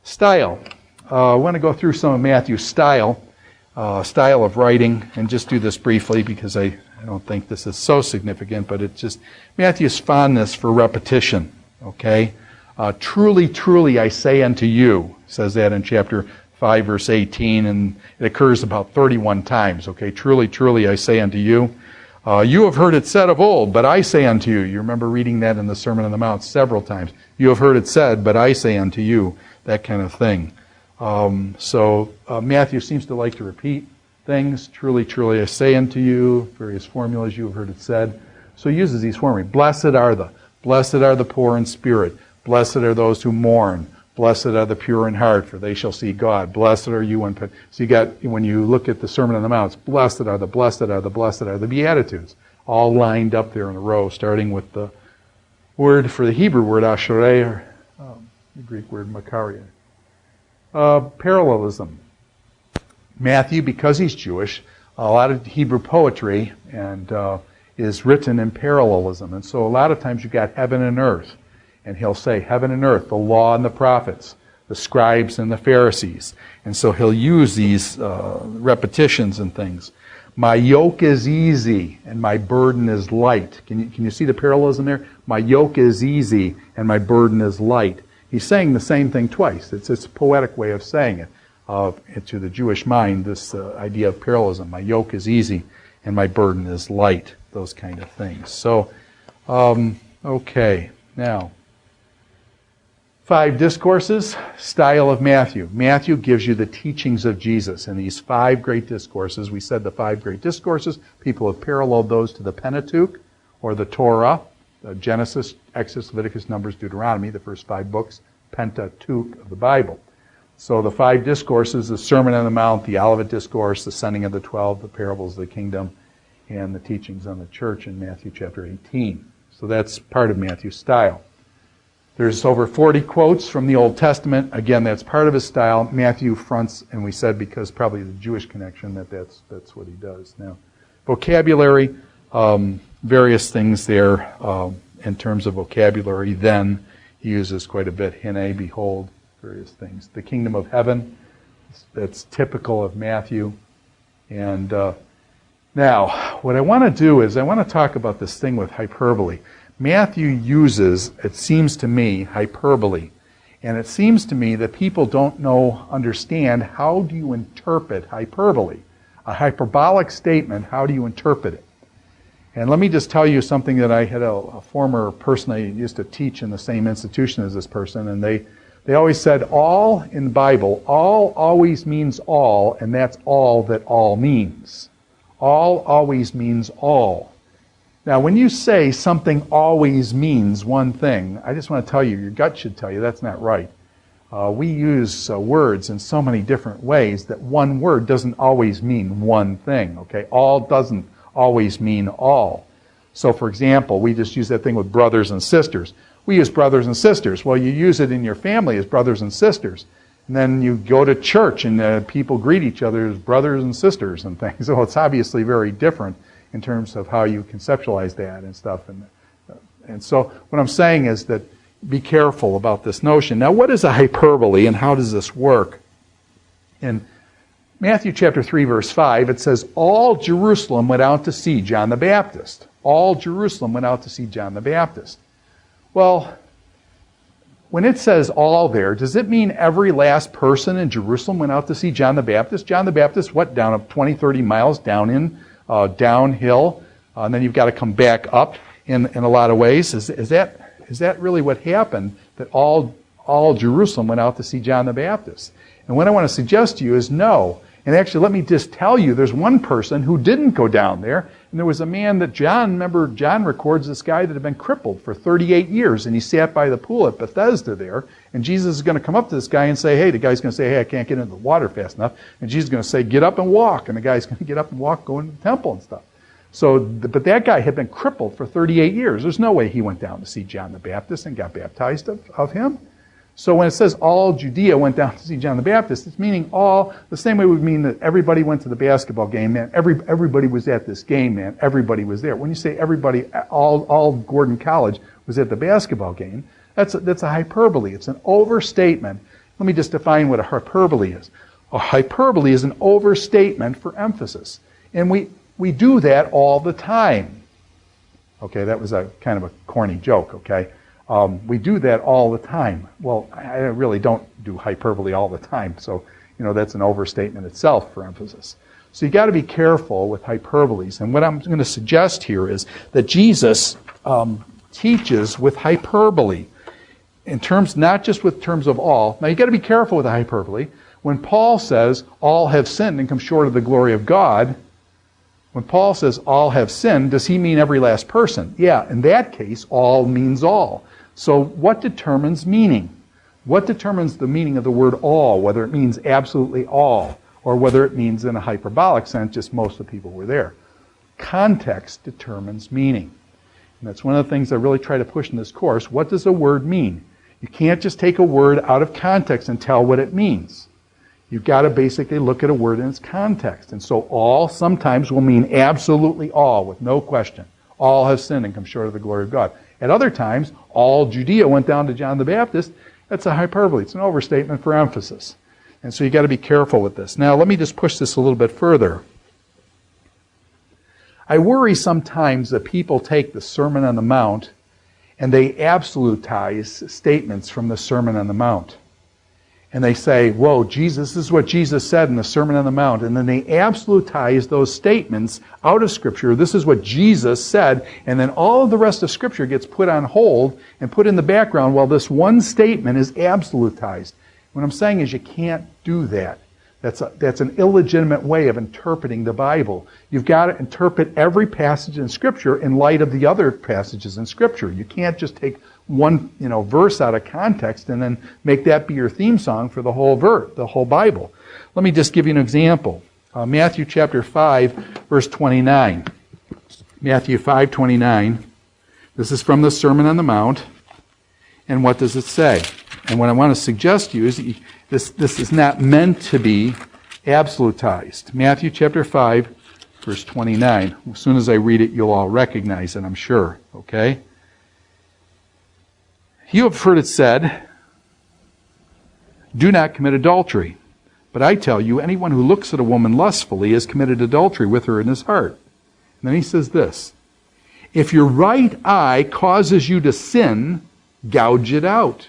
style. I want to go through some of Matthew's style of writing, and just do this briefly because I don't think this is so significant, but it's just Matthew's fondness for repetition, okay? Truly, truly, I say unto you, says that in chapter 5, verse 18, and it occurs about 31 times, okay? Truly, truly, I say unto you. You have heard it said of old, but I say unto you. You remember reading that in the Sermon on the Mount several times. You have heard it said, but I say unto you, that kind of thing. So Matthew seems to like to repeat things. Truly, truly, I say unto you, various formulas, you have heard it said. So he uses these formulas. Blessed are the poor in spirit. Blessed are those who mourn. Blessed are the pure in heart, for they shall see God. Blessed are you when... So you got, when you look at the Sermon on the Mount, blessed are the Beatitudes, all lined up there in a row, starting with the word for the Hebrew word ashereh, or the Greek word makaria. Parallelism. Matthew, because he's Jewish, a lot of Hebrew poetry and is written in parallelism. And so a lot of times you got heaven and earth. And he'll say, heaven and earth, the law and the prophets, the scribes and the Pharisees. And so he'll use these repetitions and things. My yoke is easy and my burden is light. Can you see the parallelism there? My yoke is easy and my burden is light. He's saying the same thing twice. It's a poetic way of saying it. To the Jewish mind, this idea of parallelism. My yoke is easy and my burden is light. Those kind of things. So, okay. Now, 5 discourses, style of Matthew. Matthew gives you the teachings of Jesus in these 5 great discourses. We said the 5 great discourses. People have paralleled those to the Pentateuch or the Torah, Genesis, Exodus, Leviticus, Numbers, Deuteronomy, the first 5 books, Pentateuch of the Bible. So the 5 discourses, the Sermon on the Mount, the Olivet Discourse, the sending of the 12, the parables of the kingdom, and the teachings on the church in Matthew chapter 18. So that's part of Matthew's style. There's over 40 quotes from the Old Testament. Again, that's part of his style. Matthew fronts, and we said because probably the Jewish connection, that's what he does. Now, vocabulary, various things there in terms of vocabulary. Then he uses quite a bit. Hine, behold, various things. The kingdom of heaven, that's typical of Matthew. And now, what I want to do is I want to talk about this thing with hyperbole. Matthew uses, it seems to me, hyperbole And it seems to me that people don't understand how do you interpret hyperbole. A hyperbolic statement, how do you interpret it? And let me just tell you something that I had a former person I used to teach in the same institution as this person, and they always said all in the Bible, all always means all, and that's all that all means. All always means all. Now, when you say something always means one thing, I just want to tell you, your gut should tell you that's not right. We use words in so many different ways that one word doesn't always mean one thing, okay? All doesn't always mean all. So, for example, we just use that thing with brothers and sisters. We use brothers and sisters. Well, you use it in your family as brothers and sisters. And then you go to church and people greet each other as brothers and sisters and things. So it's obviously very different in terms of how you conceptualize that and stuff. And so what I'm saying is that be careful about this notion. Now, what is a hyperbole and how does this work? In Matthew chapter 3, verse 5, it says, all Jerusalem went out to see John the Baptist. All Jerusalem went out to see John the Baptist. Well, when it says all there, does it mean every last person in Jerusalem went out to see John the Baptist? John the Baptist, what, down 20, 30 miles downhill, and then you've got to come back up in a lot of ways. Is that really what happened, that all Jerusalem went out to see John the Baptist? And what I want to suggest to you is no. And actually, let me just tell you, there's one person who didn't go down there, and there was a man that John records this guy that had been crippled for 38 years, and he sat by the pool at Bethesda there, and Jesus is going to come up to this guy and say, hey, the guy's going to say, hey, I can't get into the water fast enough, and Jesus is going to say, get up and walk, and the guy's going to get up and walk, go into the temple and stuff. But that guy had been crippled for 38 years. There's no way he went down to see John the Baptist and got baptized of him. So when it says all Judea went down to see John the Baptist, it's meaning all, the same way we mean that everybody went to the basketball game, man. Everybody was at this game, man. Everybody was there. When you say everybody, all Gordon College was at the basketball game, that's a hyperbole. It's an overstatement. Let me just define what a hyperbole is. A hyperbole is an overstatement for emphasis. And we do that all the time. Okay, that was a kind of a corny joke, okay? We do that all the time. Well, I really don't do hyperbole all the time, so that's an overstatement itself for emphasis. So you got to be careful with hyperboles. And what I'm going to suggest here is that Jesus teaches with hyperbole, in terms not just with terms of all. Now you got to be careful with the hyperbole. When Paul says all have sinned and come short of the glory of God, when Paul says all have sinned, does he mean every last person? Yeah, in that case, all means all. So what determines meaning? What determines the meaning of the word all, whether it means absolutely all, or whether it means in a hyperbolic sense, just most of the people were there? Context determines meaning. And that's one of the things I really try to push in this course. What does a word mean? You can't just take a word out of context and tell what it means. You've got to basically look at a word in its context. And so all sometimes will mean absolutely all, with no question. All have sinned and come short of the glory of God. At other times, all Judea went down to John the Baptist. That's a hyperbole. It's an overstatement for emphasis. And so you've got to be careful with this. Now, let me just push this a little bit further. I worry sometimes that people take the Sermon on the Mount and they absolutize statements from the Sermon on the Mount. And they say, whoa, Jesus, this is what Jesus said in the Sermon on the Mount. And then they absolutize those statements out of Scripture. This is what Jesus said. And then all of the rest of Scripture gets put on hold and put in the background while this one statement is absolutized. What I'm saying is you can't do that. That's an illegitimate way of interpreting the Bible. You've got to interpret every passage in Scripture in light of the other passages in Scripture. You can't just take one verse out of context and then make that be your theme song for the whole the whole Bible. Let me just give you an example. Matthew chapter 5, verse 29. Matthew 5:29. This is from the Sermon on the Mount. And what does it say? And what I want to suggest to you is that this is not meant to be absolutized. Matthew chapter 5, verse 29. As soon as I read it, you'll all recognize it, I'm sure. Okay? You have heard it said, do not commit adultery. But I tell you, anyone who looks at a woman lustfully has committed adultery with her in his heart. And then he says this, if your right eye causes you to sin, gouge it out.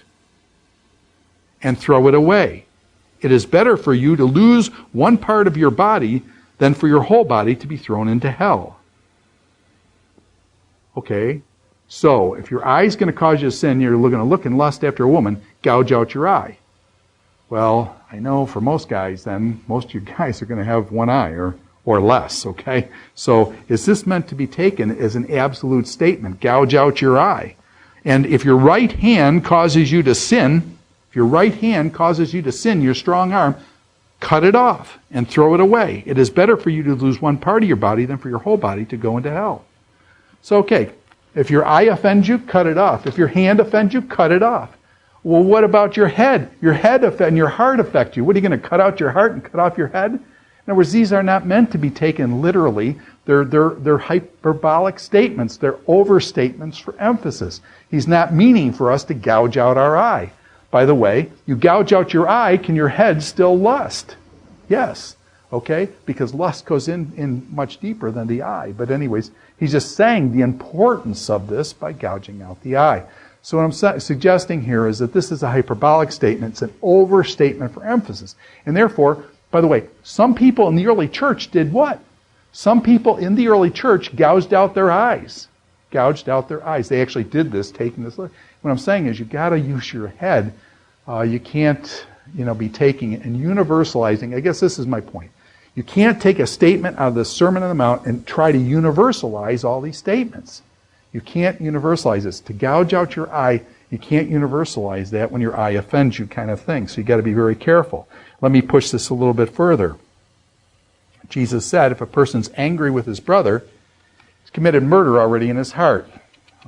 and throw it away. It is better for you to lose one part of your body than for your whole body to be thrown into hell. Okay, so if your eye is going to cause you to sin, you're going to look and lust after a woman, gouge out your eye. Well, I know for most guys then, most of you guys are going to have one eye or less, okay? So is this meant to be taken as an absolute statement? Gouge out your eye. And if your right hand causes you to sin, your strong arm, cut it off and throw it away. It is better for you to lose one part of your body than for your whole body to go into hell. So, okay, if your eye offends you, cut it off. If your hand offends you, cut it off. Well, what about your head? Your head and your heart affect you. What, are you going to cut out your heart and cut off your head? In other words, these are not meant to be taken literally. They're hyperbolic statements. They're overstatements for emphasis. He's not meaning for us to gouge out our eye. By the way, you gouge out your eye, can your head still lust? Yes. Okay? Because lust goes in much deeper than the eye. But anyways, he's just saying the importance of this by gouging out the eye. So what I'm suggesting here is that this is a hyperbolic statement. It's an overstatement for emphasis. And therefore, by the way, some people in the early church did what? Some people in the early church gouged out their eyes. They actually did this, taking this. What I'm saying is you've got to use your head. You can't, be taking it and universalizing. I guess this is my point. You can't take a statement out of the Sermon on the Mount and try to universalize all these statements. You can't universalize this. To gouge out your eye, you can't universalize that when your eye offends you kind of thing. So you've got to be very careful. Let me push this a little bit further. Jesus said if a person's angry with his brother, he's committed murder already in his heart.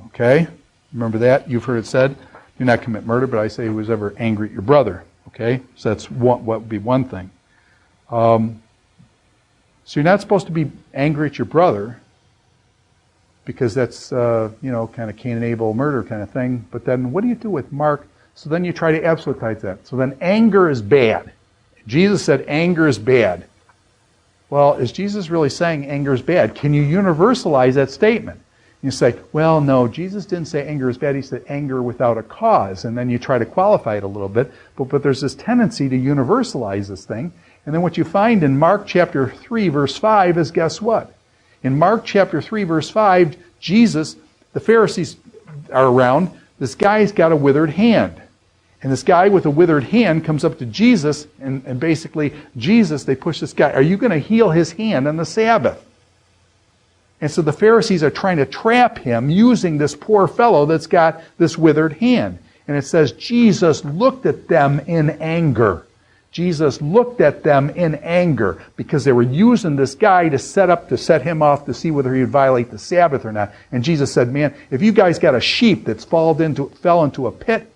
Okay? Remember that? You've heard it said, do not commit murder, but I say who was ever angry at your brother. Okay? So that's what would be one thing. So you're not supposed to be angry at your brother, because that's, kind of Cain and Abel murder kind of thing. But then what do you do with Mark? So then you try to absolutize that. So then anger is bad. Jesus said anger is bad. Well, is Jesus really saying anger is bad? Can you universalize that statement? You say, well, no, Jesus didn't say anger is bad. He said anger without a cause. And then you try to qualify it a little bit. But there's this tendency to universalize this thing. And then what you find in Mark chapter 3, verse 5 is, guess what? In Mark chapter 3, verse 5, Jesus, the Pharisees are around. This guy's got a withered hand. And this guy with a withered hand comes up to Jesus, and basically, Jesus, they push this guy, are you going to heal his hand on the Sabbath? And so the Pharisees are trying to trap him using this poor fellow that's got this withered hand. And it says, Jesus looked at them in anger. Jesus looked at them in anger because they were using this guy to set him off to see whether he would violate the Sabbath or not. And Jesus said, man, if you guys got a sheep that's fell into a pit,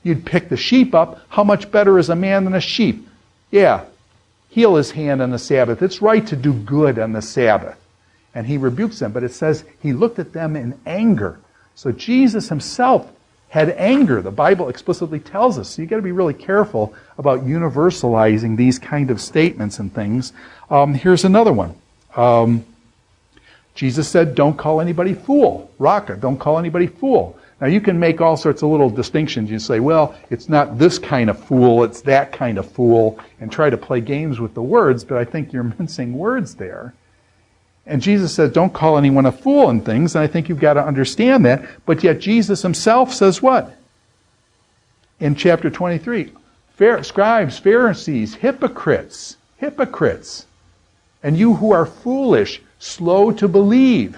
you'd pick the sheep up. How much better is a man than a sheep? Yeah, heal his hand on the Sabbath. It's right to do good on the Sabbath. And he rebukes them, but it says he looked at them in anger. So Jesus himself had anger. The Bible explicitly tells us. So you've got to be really careful about universalizing these kind of statements and things. Here's another one. Jesus said, don't call anybody fool. Raka, don't call anybody fool. Now you can make all sorts of little distinctions. You say, well, it's not this kind of fool, it's that kind of fool, and try to play games with the words, but I think you're mincing words there. And Jesus said, don't call anyone a fool and things, and I think you've got to understand that. But yet Jesus himself says what? In chapter 23, scribes, Pharisees, hypocrites, and you who are foolish, slow to believe.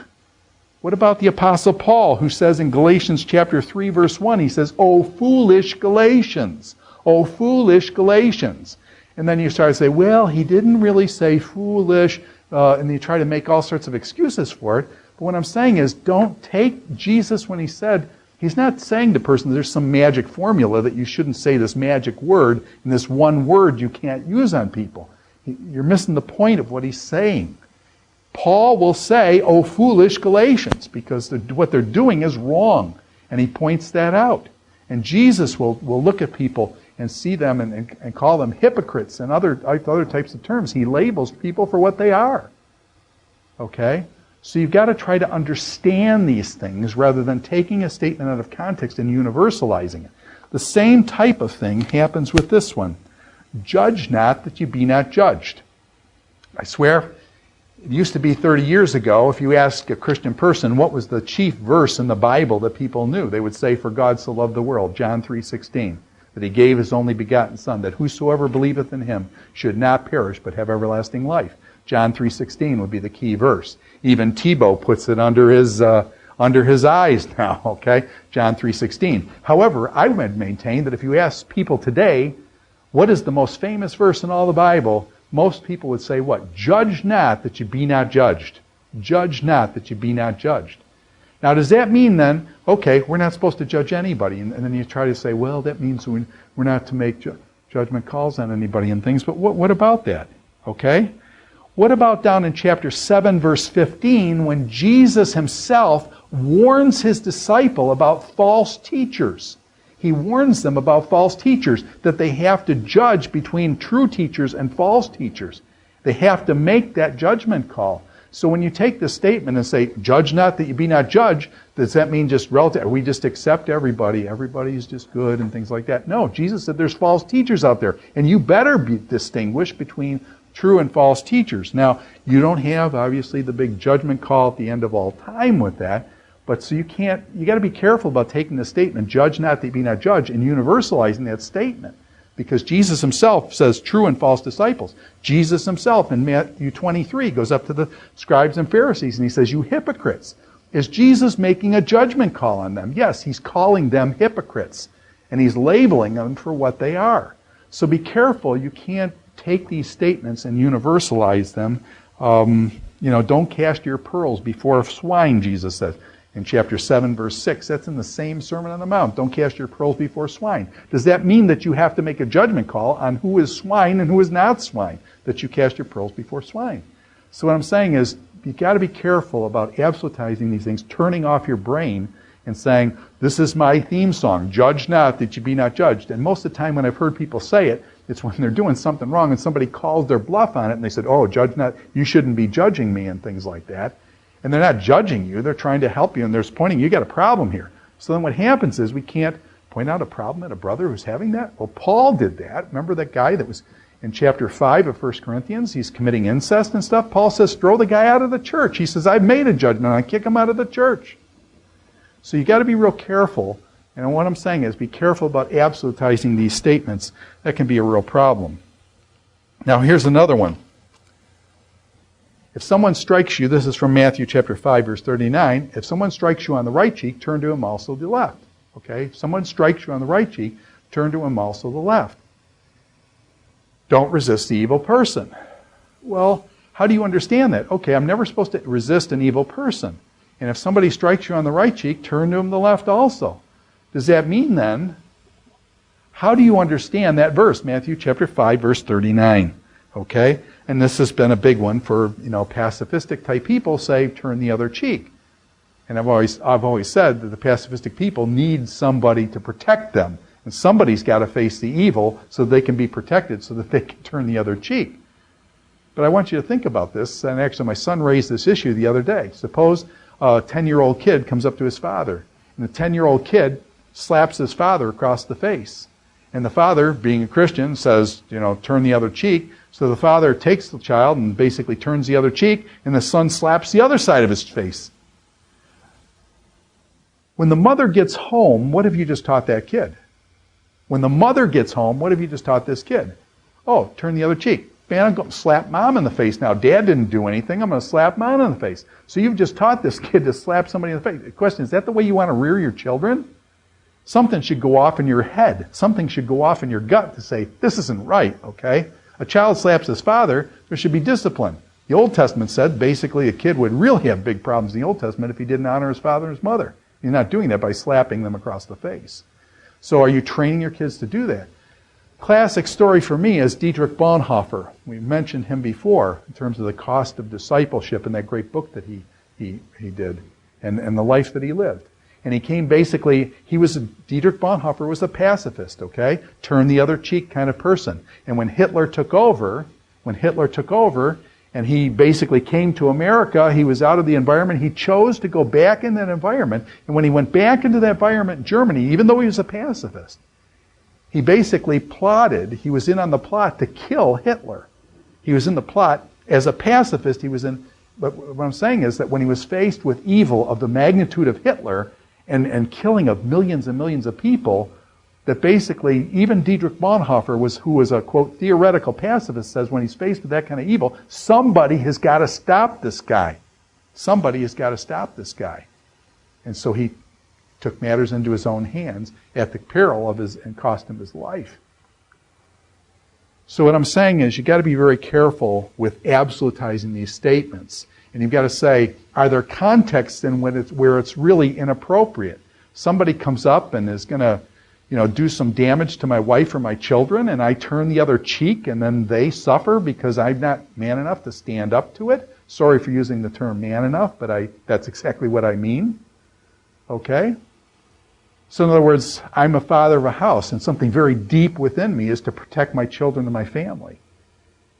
What about the Apostle Paul, who says in Galatians chapter 3, verse 1, he says, oh, foolish Galatians, oh, foolish Galatians. And then you start to say, well, he didn't really say foolish, and you try to make all sorts of excuses for it. But what I'm saying is, don't take Jesus when he said, he's not saying to the person there's some magic formula that you shouldn't say this magic word, and this one word you can't use on people. You're missing the point of what he's saying. Paul will say, oh, foolish Galatians, because what they're doing is wrong. And he points that out. And Jesus will look at people and see them and call them hypocrites and other types of terms. He labels people for what they are. Okay? So you've got to try to understand these things rather than taking a statement out of context and universalizing it. The same type of thing happens with this one. Judge not that you be not judged. I swear, it used to be 30 years ago, if you ask a Christian person what was the chief verse in the Bible that people knew, they would say, "For God so loved the world," John 3:16, that he gave his only begotten Son, that whosoever believeth in him should not perish but have everlasting life. John 3:16 would be the key verse. Even Tebow puts it under his eyes now, okay? John 3:16. However, I would maintain that if you ask people today, what is the most famous verse in all the Bible, most people would say what? Judge not that you be not judged. Judge not that you be not judged. Now, does that mean then, okay, we're not supposed to judge anybody? And then you try to say, well, that means we're not to make judgment calls on anybody and things. But what about that? Okay? What about down in chapter 7, verse 15, when Jesus himself warns his disciple about false teachers? He warns them about false teachers, that they have to judge between true teachers and false teachers. They have to make that judgment call. So when you take this statement and say, judge not that you be not judged, does that mean just relative? We just accept everybody. Everybody's just good and things like that. No, Jesus said there's false teachers out there. And you better distinguish between true and false teachers. Now, you don't have, obviously, the big judgment call at the end of all time with that. But so you got to be careful about taking the statement, judge not that you be not judged, and universalizing that statement. Because Jesus himself says true and false disciples. Jesus himself in Matthew 23 goes up to the scribes and Pharisees and he says, you hypocrites. Is Jesus making a judgment call on them? Yes, he's calling them hypocrites. And he's labeling them for what they are. So be careful. You can't take these statements and universalize them. Don't cast your pearls before swine, Jesus says. In chapter 7, verse 6, that's in the same Sermon on the Mount. Don't cast your pearls before swine. Does that mean that you have to make a judgment call on who is swine and who is not swine, that you cast your pearls before swine? So what I'm saying is, you've got to be careful about absolutizing these things, turning off your brain and saying, this is my theme song, judge not that you be not judged. And most of the time when I've heard people say it, it's when they're doing something wrong and somebody calls their bluff on it and they said, oh, judge not, you shouldn't be judging me and things like that. And they're not judging you, they're trying to help you, and they're pointing, you got a problem here. So then what happens is we can't point out a problem in a brother who's having that. Well, Paul did that. Remember that guy that was in chapter 5 of 1 Corinthians? He's committing incest and stuff. Paul says, throw the guy out of the church. He says, I've made a judgment, I kick him out of the church. So you got to be real careful. And what I'm saying is be careful about absolutizing these statements. That can be a real problem. Now here's another one. If someone strikes you, this is from Matthew chapter 5, verse 39, if someone strikes you on the right cheek, turn to him also the left. Okay? If someone strikes you on the right cheek, turn to him also the left. Don't resist the evil person. Well, how do you understand that? Okay, I'm never supposed to resist an evil person. And if somebody strikes you on the right cheek, turn to him the left also. Does that mean then, how do you understand that verse, Matthew chapter 5, verse 39? Okay? And this has been a big one for, pacifistic type people say, turn the other cheek. And I've always said that the pacifistic people need somebody to protect them. And somebody's got to face the evil so they can be protected so that they can turn the other cheek. But I want you to think about this, and actually my son raised this issue the other day. Suppose a 10-year-old kid comes up to his father, and the 10-year-old kid slaps his father across the face. And the father, being a Christian, says, turn the other cheek. So the father takes the child and basically turns the other cheek, and the son slaps the other side of his face. When the mother gets home, what have you just taught that kid? When the mother gets home, what have you just taught this kid? Oh, turn the other cheek. Man, I'm going to slap mom in the face now. Dad didn't do anything. I'm going to slap mom in the face. So you've just taught this kid to slap somebody in the face. The question is that the way you want to rear your children? Something should go off in your head. Something should go off in your gut to say, this isn't right, okay? A child slaps his father, there should be discipline. The Old Testament said basically a kid would really have big problems in the Old Testament if he didn't honor his father and his mother. You're not doing that by slapping them across the face. So are you training your kids to do that? Classic story for me is Dietrich Bonhoeffer. We mentioned him before in terms of the cost of discipleship in that great book that he did and the life that he lived. And he came Dietrich Bonhoeffer was a pacifist, okay? Turn the other cheek kind of person. And when Hitler took over, and he basically came to America, he was out of the environment, he chose to go back in that environment. And when he went back into that environment in Germany, even though he was a pacifist, He basically plotted, he was in on the plot to kill Hitler. He was in the plot as a pacifist, he was in, but what I'm saying is that when he was faced with evil of the magnitude of Hitler and killing of millions and millions of people, that basically even Dietrich Bonhoeffer, who was a, quote, theoretical pacifist, says when he's faced with that kind of evil, somebody has got to stop this guy. Somebody has got to stop this guy. And so he took matters into his own hands at the peril of and cost him his life. So what I'm saying is you've got to be very careful with absolutizing these statements. And you've got to say, are there contexts in where it's really inappropriate? Somebody comes up and is going to, do some damage to my wife or my children, and I turn the other cheek, and then they suffer because I'm not man enough to stand up to it. Sorry for using the term man enough, but that's exactly what I mean. Okay? So in other words, I'm a father of a house, and something very deep within me is to protect my children and my family.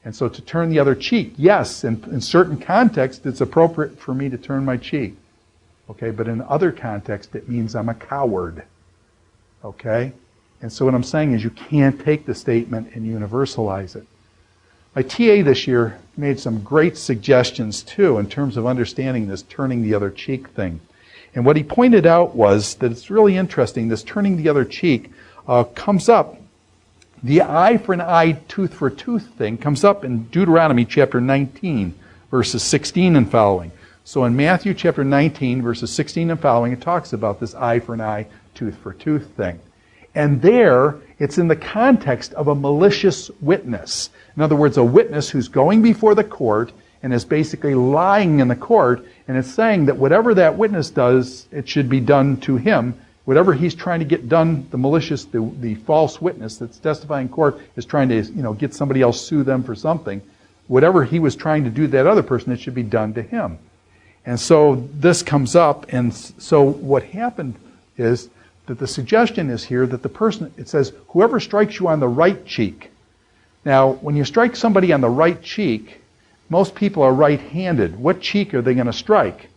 And so to turn the other cheek, yes, in certain contexts, it's appropriate for me to turn my cheek. Okay, but in other contexts, it means I'm a coward. Okay? And so what I'm saying is you can't take the statement and universalize it. My TA this year made some great suggestions, too, in terms of understanding this turning the other cheek thing. And what he pointed out was that it's really interesting, this turning the other cheek comes up, the eye for an eye, tooth for a tooth thing comes up in Deuteronomy chapter 19, verses 16 and following. So in Matthew chapter 19, verses 16 and following, it talks about this eye for an eye, tooth for tooth thing. And there, it's in the context of a malicious witness. In other words, a witness who's going before the court and is basically lying in the court, and it's saying that whatever that witness does, it should be done to him. Whatever he's trying to get done, the malicious, the false witness that's testifying in court is trying to, get somebody else sue them for something. Whatever he was trying to do to that other person, it should be done to him. And so this comes up, and so what happened is that the suggestion is here that the person, it says, whoever strikes you on the right cheek. Now, when you strike somebody on the right cheek, most people are right-handed. What cheek are they going to strike?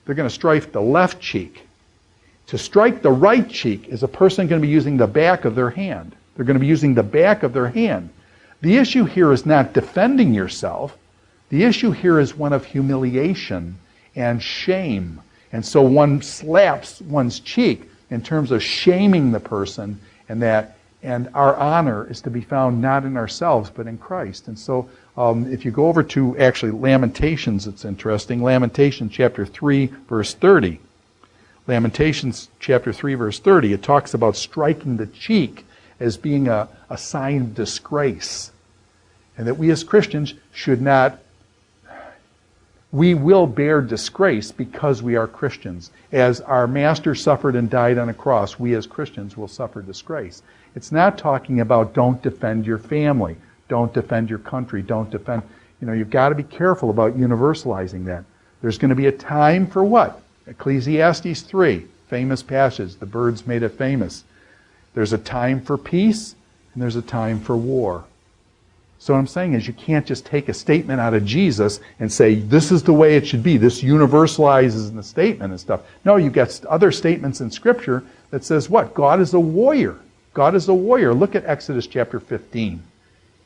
They're going to strike the left cheek. To strike the right cheek is a person going to be using the back of their hand. They're going to be using the back of their hand. The issue here is not defending yourself. The issue here is one of humiliation and shame. And so one slaps one's cheek in terms of shaming the person, and our honor is to be found not in ourselves but in Christ. And so if you go over to actually Lamentations, it's interesting. Lamentations chapter 3, verse 30. Lamentations chapter 3, verse 30, it talks about striking the cheek as being a sign of disgrace. And that we as Christians should not, we will bear disgrace because we are Christians. As our Master suffered and died on a cross, we as Christians will suffer disgrace. It's not talking about don't defend your family, don't defend your country, don't defend, you've got to be careful about universalizing that. There's going to be a time for what? Ecclesiastes 3, famous passage, the birds made it famous. There's a time for peace, and there's a time for war. So what I'm saying is you can't just take a statement out of Jesus and say, this is the way it should be. This universalizes the statement and stuff. No, you've got other statements in Scripture that says what? God is a warrior. God is a warrior. Look at Exodus chapter 15.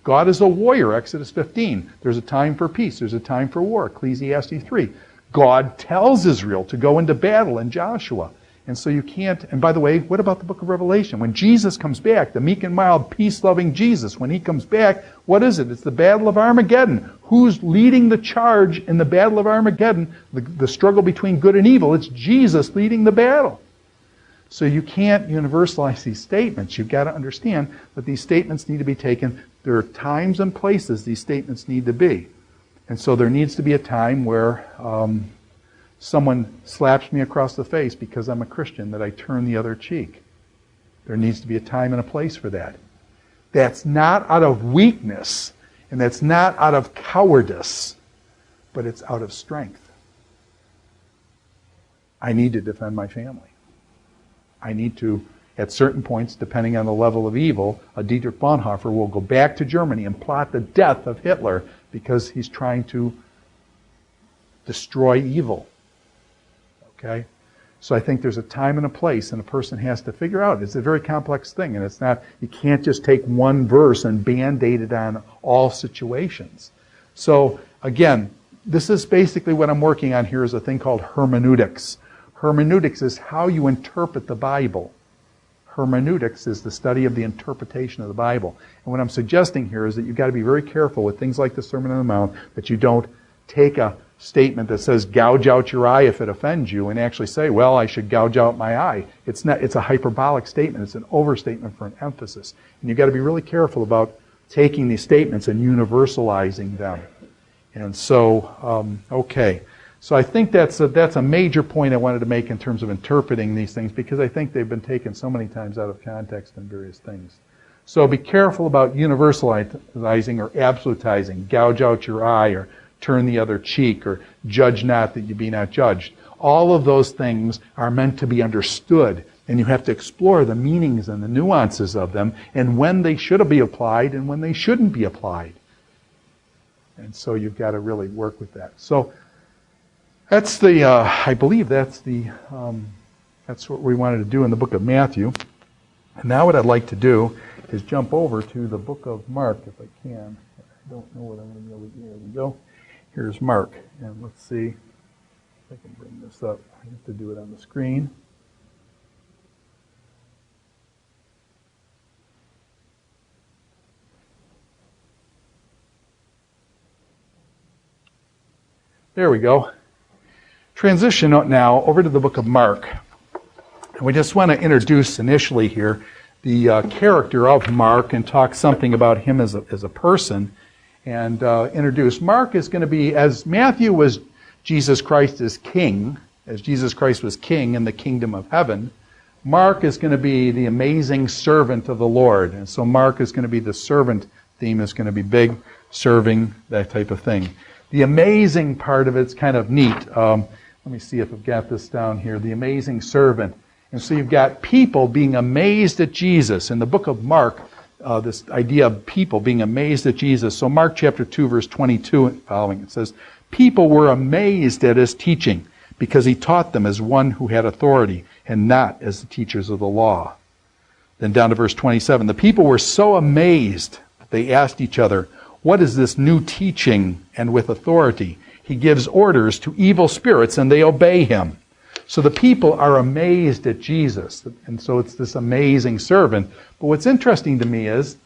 God is a warrior, Exodus 15. There's a time for peace. There's a time for war, Ecclesiastes 3. God tells Israel to go into battle in Joshua. And so you can't, and by the way, what about the book of Revelation? When Jesus comes back, the meek and mild, peace-loving Jesus, when he comes back, what is it? It's the battle of Armageddon. Who's leading the charge in the battle of Armageddon? The struggle between good and evil. It's Jesus leading the battle. So you can't universalize these statements. You've got to understand that these statements need to be taken. There are times and places these statements need to be. And so there needs to be a time where someone slaps me across the face because I'm a Christian, that I turn the other cheek. There needs to be a time and a place for that. That's not out of weakness, and that's not out of cowardice, but it's out of strength. I need to defend my family. I need to, at certain points, depending on the level of evil, a Dietrich Bonhoeffer will go back to Germany and plot the death of Hitler because he's trying to destroy evil. Okay? So I think there's a time and a place, and a person has to figure out. It's a very complex thing, and it's not, you can't just take one verse and band-aid it on all situations. So again, this is basically what I'm working on here, is a thing called hermeneutics. Hermeneutics is how you interpret the Bible. Hermeneutics is the study of the interpretation of the Bible. And what I'm suggesting here is that you've got to be very careful with things like the Sermon on the Mount, that you don't take a statement that says, gouge out your eye if it offends you, and actually say, well, I should gouge out my eye. It's a hyperbolic statement. It's an overstatement for an emphasis. And you've got to be really careful about taking these statements and universalizing them. And so, okay. So I think that's a major point I wanted to make in terms of interpreting these things, because I think they've been taken so many times out of context in various things. So be careful about universalizing or absolutizing, gouge out your eye, or turn the other cheek, or judge not that you be not judged. All of those things are meant to be understood, and you have to explore the meanings and the nuances of them, and when they should be applied and when they shouldn't be applied. And so you've got to really work with that. So that's I believe that's what we wanted to do in the book of Matthew. And now what I'd like to do is jump over to the book of Mark, if I can. I don't know what I'm going to be able to do. There we go. Here's Mark. And let's see if I can bring this up. I have to do it on the screen. There we go. Transition now over to the book of Mark. And we just want to introduce initially here the character of Mark and talk something about him as a person, and introduce. Mark is going to be, as Matthew was Jesus Christ as king, as Jesus Christ was king in the kingdom of heaven, Mark is going to be the amazing servant of the Lord. And so Mark is going to be, the servant theme is going to be big, serving, that type of thing. The amazing part of it's kind of neat. Let me see if I've got this down here. The amazing servant. And so you've got people being amazed at Jesus. In the book of Mark, this idea of people being amazed at Jesus. So Mark chapter 2, verse 22 and following, it says, people were amazed at his teaching because he taught them as one who had authority and not as the teachers of the law. Then down to verse 27, the people were so amazed that they asked each other, what is this new teaching and with authority? He gives orders to evil spirits and they obey him. So the people are amazed at Jesus. And so it's this amazing servant. But what's interesting to me is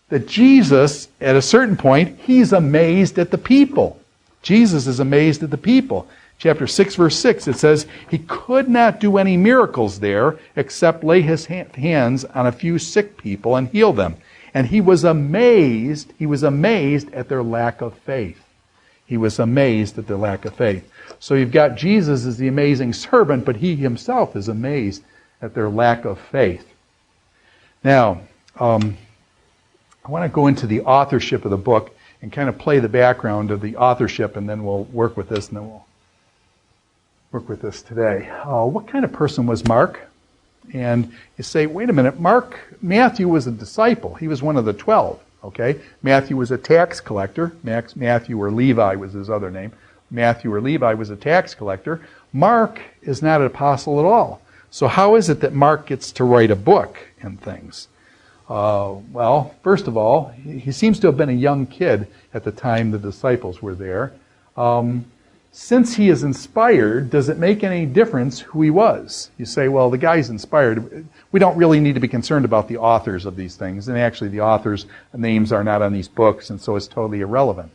that Jesus, at a certain point, he's amazed at the people. Jesus is amazed at the people. Chapter 6, verse 6, it says, he could not do any miracles there except lay his hands on a few sick people and heal them. And he was amazed at their lack of faith. He was amazed at their lack of faith. So you've got Jesus as the amazing servant, but he himself is amazed at their lack of faith. Now, I want to go into the authorship of the book and kind of play the background of the authorship, and then we'll work with this, and then we'll work with this today. What kind of person was Mark? And you say, wait a minute, Matthew was a disciple. He was one of the 12. Okay, Matthew was a tax collector. Matthew or Levi was his other name. Matthew or Levi was a tax collector. Mark is not an apostle at all. So how is it that Mark gets to write a book and things? Well, first of all, he seems to have been a young kid at the time the disciples were there. Since he is inspired, does it make any difference who he was? You say, well, the guy's inspired. We don't really need to be concerned about the authors of these things. And actually, the authors' names are not on these books, and so it's totally irrelevant.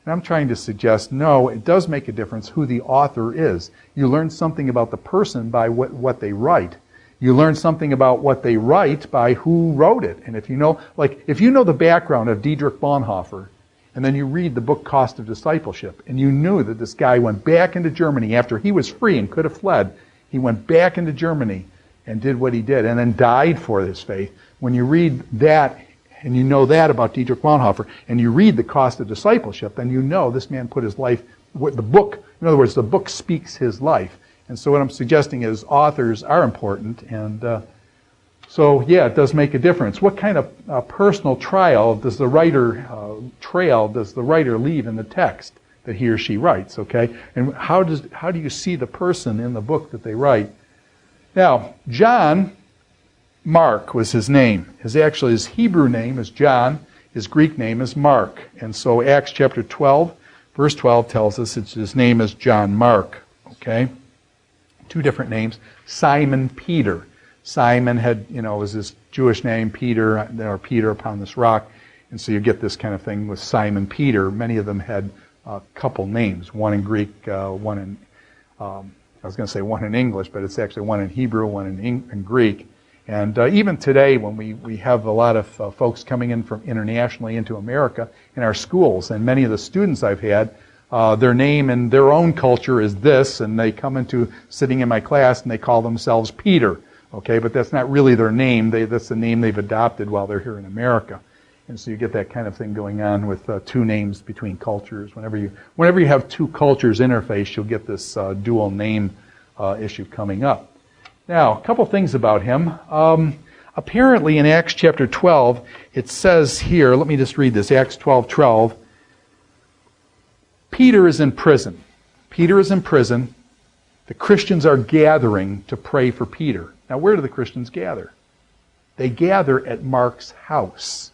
And I'm trying to suggest, no, it does make a difference who the author is. You learn something about the person by what they write. You learn something about what they write by who wrote it. And if you know the background of Dietrich Bonhoeffer, and then you read the book Cost of Discipleship, and you knew that this guy went back into Germany after he was free and could have fled. He went back into Germany and did what he did, and then died for his faith. When you read that, and you know that about Dietrich Bonhoeffer, and you read the Cost of Discipleship, then you know this man put his life, the book speaks his life. And so what I'm suggesting is authors are important, and so yeah, it does make a difference. What kind of personal trail does the writer leave in the text? that he or she writes, okay? And how do you see the person in the book that they write? Now, John Mark was his name. His Hebrew name is John. His Greek name is Mark. And so Acts chapter 12, verse 12 tells us his name is John Mark, okay? Two different names. Simon Peter. Simon was his Jewish name, Peter, or Peter upon this rock. And so you get this kind of thing with Simon Peter. Many of them had a couple names, one in Greek, one in, I was going to say one in English, but it's actually one in Hebrew, one in Greek. And even today, when we have a lot of folks coming in from internationally into America in our schools, and many of the students I've had, their name in their own culture is this, and they come into sitting in my class and they call themselves Peter. Okay, but that's not really their name. That's the name they've adopted while they're here in America. And so you get that kind of thing going on with two names between cultures. Whenever you have two cultures interface, you'll get this dual name issue coming up. Now, a couple things about him. Apparently in Acts chapter 12, it says here, let me just read this, Acts 12:12. Peter is in prison. Peter is in prison. The Christians are gathering to pray for Peter. Now, where do the Christians gather? They gather at Mark's house.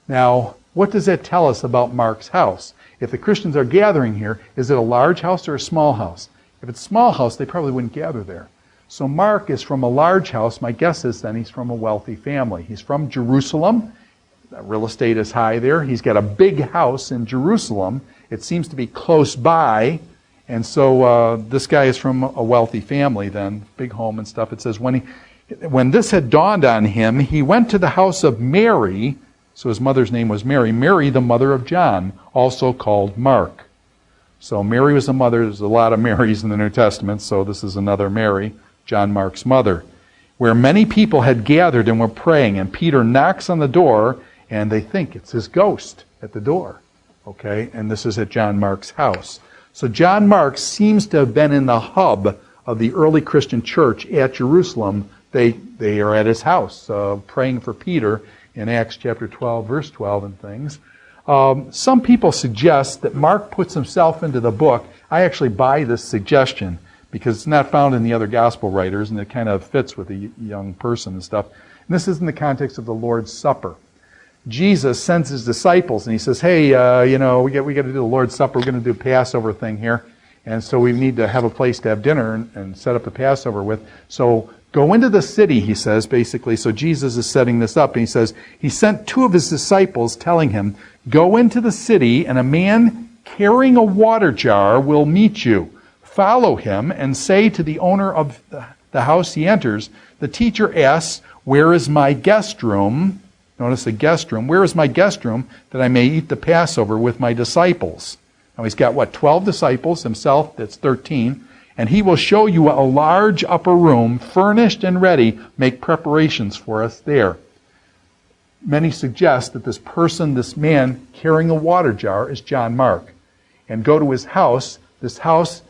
Now, what does that tell us about Mark's house? If the Christians are gathering here, is it a large house or a small house? If it's a small house, they probably wouldn't gather there. So Mark is from a large house. My guess is then he's from a wealthy family. He's from Jerusalem. Real estate is high there. He's got a big house in Jerusalem. It seems to be close by. And so this guy is from a wealthy family then, big home and stuff. It says, when this had dawned on him, he went to the house of Mary. So his mother's name was Mary. Mary, the mother of John, also called Mark. So Mary was the mother. There's a lot of Marys in the New Testament, so this is another Mary, John Mark's mother, where many people had gathered and were praying. And Peter knocks on the door, and they think it's his ghost at the door. Okay, and this is at John Mark's house. So John Mark seems to have been in the hub of the early Christian church at Jerusalem. They are at his house praying for Peter in Acts chapter 12, verse 12 and things. Some people suggest that Mark puts himself into the book. I actually buy this suggestion because it's not found in the other gospel writers, and it kind of fits with a young person and stuff. And this is in the context of the Lord's Supper. Jesus sends his disciples, and he says, hey, we got to do the Lord's Supper. We're going to do a Passover thing here. And so we need to have a place to have dinner and set up the Passover with. So go into the city, he says, basically. So Jesus is setting this up, and he says, he sent two of his disciples telling him, go into the city, and a man carrying a water jar will meet you. Follow him and say to the owner of the house he enters, the teacher asks, where is my guest room? Notice the guest room. Where is my guest room that I may eat the Passover with my disciples? Now he's got, 12 disciples, himself, that's 13. And he will show you a large upper room, furnished and ready. Make preparations for us there. Many suggest that this man carrying a water jar is John Mark. And go to his house, and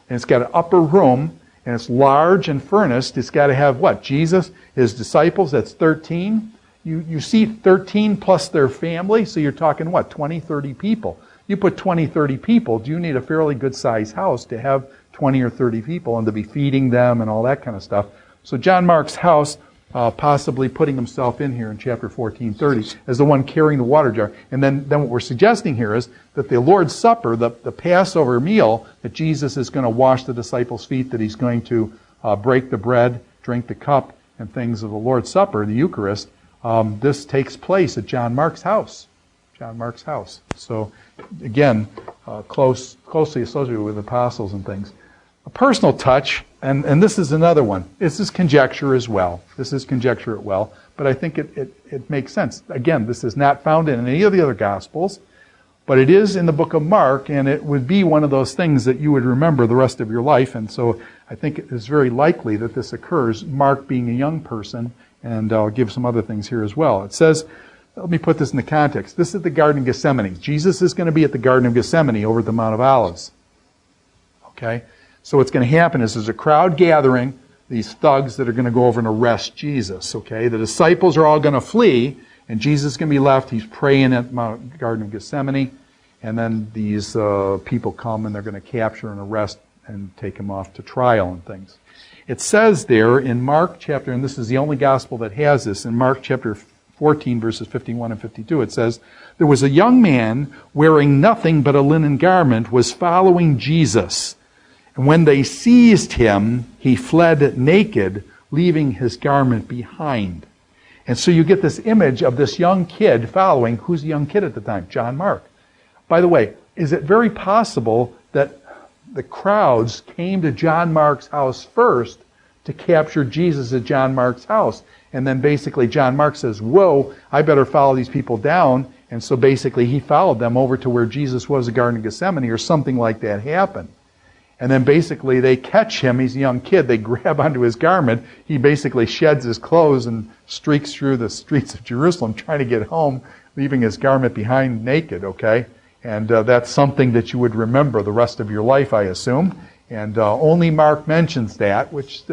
it's got an upper room, and it's large and furnished. It's got to have Jesus, his disciples, that's 13. You see 13 plus their family, so you're talking 20, 30 people. You put 20, 30 people, do you need a fairly good-sized house to have 20 or 30 people and to be feeding them and all that kind of stuff? So John Mark's house, possibly putting himself in here in chapter 14:30 as the one carrying the water jar. And then what we're suggesting here is that the Lord's Supper, the Passover meal, that Jesus is going to wash the disciples' feet, that he's going to break the bread, drink the cup, and things of the Lord's Supper, the Eucharist. This takes place at John Mark's house. John Mark's house. So, again, closely associated with apostles and things. A personal touch, and this is another one. This is conjecture as well. But I think it makes sense. Again, this is not found in any of the other Gospels, but it is in the book of Mark, and it would be one of those things that you would remember the rest of your life. And so I think it is very likely that this occurs, Mark being a young person, and I'll give some other things here as well. It says, let me put this in the context. This is the Garden of Gethsemane. Jesus is going to be at the Garden of Gethsemane over at the Mount of Olives. Okay? So what's going to happen is there's a crowd gathering, these thugs that are going to go over and arrest Jesus. Okay? The disciples are all going to flee, and Jesus is going to be left. He's praying at the Garden of Gethsemane. And then these people come and they're going to capture and arrest and take him off to trial and things. It says there in Mark chapter, and this is the only gospel that has this, in Mark chapter 14, verses 51 and 52, it says, "There was a young man wearing nothing but a linen garment, was following Jesus. And when they seized him, he fled naked, leaving his garment behind." And so you get this image of this young kid following. Who's the young kid at the time? John Mark. By the way, is it very possible that the crowds came to John Mark's house first to capture Jesus at John Mark's house? And then basically John Mark says, whoa, I better follow these people down. And so basically he followed them over to where Jesus was, the Garden of Gethsemane, or something like that happened. And then basically they catch him. He's a young kid. They grab onto his garment. He basically sheds his clothes and streaks through the streets of Jerusalem trying to get home, leaving his garment behind naked, okay? And that's something that you would remember the rest of your life, I assume. And only Mark mentions that, which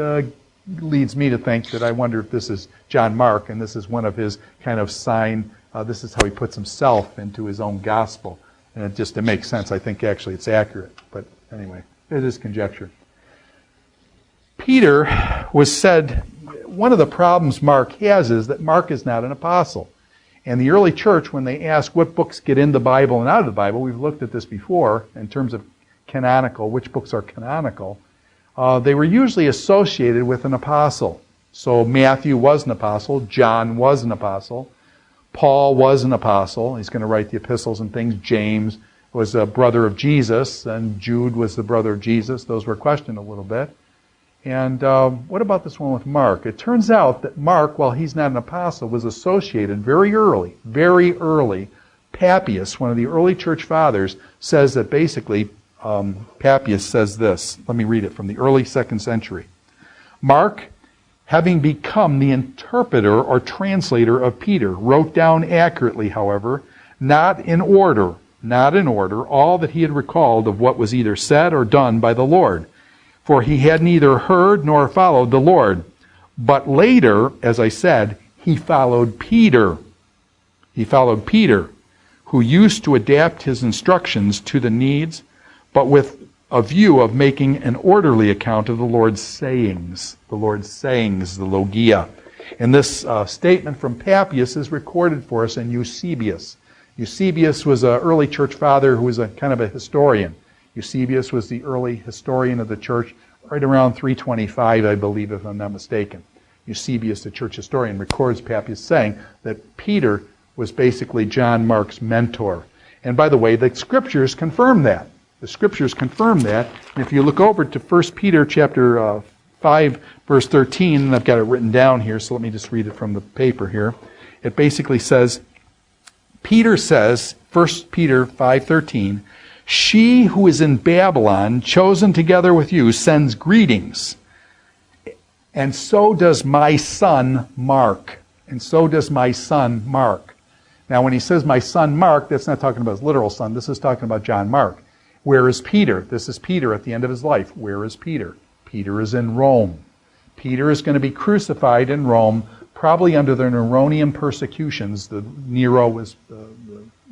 leads me to think that I wonder if this is John Mark, and this is one of his kind of sign. This is how he puts himself into his own gospel. And it makes sense. I think actually it's accurate. But anyway, it is conjecture. Peter was said, one of the problems Mark has is that Mark is not an apostle. And the early church, when they ask what books get in the Bible and out of the Bible, we've looked at this before in terms of canonical, which books are canonical, they were usually associated with an apostle. So Matthew was an apostle, John was an apostle, Paul was an apostle. He's going to write the epistles and things. James was a brother of Jesus, and Jude was the brother of Jesus. Those were questioned a little bit. And what about this one with Mark? It turns out that Mark, while he's not an apostle, was associated very early. Papias, one of the early church fathers, says that basically, Papias says this. Let me read it from the early 2nd century. "Mark, having become the interpreter or translator of Peter, wrote down accurately, however, not in order, all that he had recalled of what was either said or done by the Lord. For he had neither heard nor followed the Lord. But later, as I said, he followed Peter. Who used to adapt his instructions to the needs, but with a view of making an orderly account of the Lord's sayings. The Lord's sayings, the logia." And this statement from Papias is recorded for us in Eusebius. Eusebius was an early church father who was a kind of a historian. Eusebius was the early historian of the church, right around 325, I believe, if I'm not mistaken. Eusebius, the church historian, records Papias saying that Peter was basically John Mark's mentor. And by the way, the Scriptures confirm that. The Scriptures confirm that. And if you look over to 1 Peter chapter 5, verse 13, and I've got it written down here, so let me just read it from the paper here. It basically says, Peter says, 1 Peter 5:13, "She who is in Babylon, chosen together with you, sends greetings. And so does my son Mark." And so does my son Mark. Now, when he says my son Mark, that's not talking about his literal son. This is talking about John Mark. Where is Peter? This is Peter at the end of his life. Where is Peter? Peter is in Rome. Peter is going to be crucified in Rome, probably under the Neronian persecutions. Nero was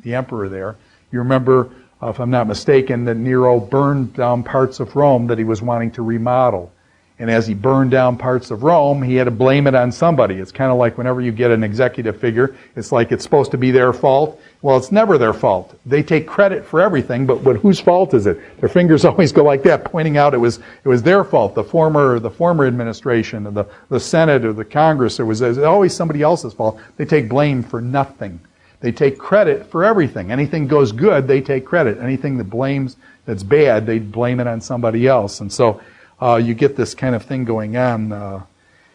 the emperor there. You remember, if I'm not mistaken, that Nero burned down parts of Rome that he was wanting to remodel. And as he burned down parts of Rome, he had to blame it on somebody. It's kind of like whenever you get an executive figure, it's like it's supposed to be their fault. Well, it's never their fault. They take credit for everything, but whose fault is it? Their fingers always go like that, pointing out it was their fault. The former administration, or the Senate, or the Congress. It was always somebody else's fault. They take blame for nothing. They take credit for everything. Anything goes good, they take credit. Anything that's bad, they blame it on somebody else. And so you get this kind of thing going on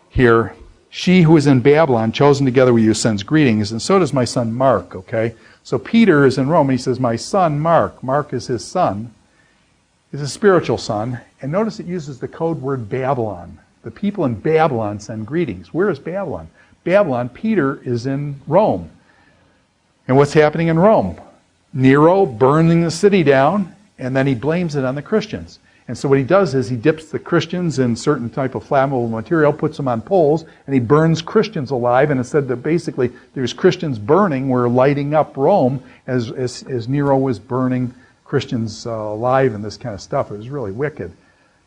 here. "She who is in Babylon, chosen together with you, sends greetings, and so does my son Mark," okay? So Peter is in Rome, and he says, my son Mark. Mark is his son. He's a spiritual son. And notice it uses the code word Babylon. The people in Babylon send greetings. Where is Babylon? Babylon, Peter is in Rome. And what's happening in Rome? Nero burning the city down, and then he blames it on the Christians. And so what he does is he dips the Christians in certain type of flammable material, puts them on poles, and he burns Christians alive. And it said that basically there's Christians burning, were lighting up Rome as Nero was burning Christians alive and this kind of stuff. It was really wicked.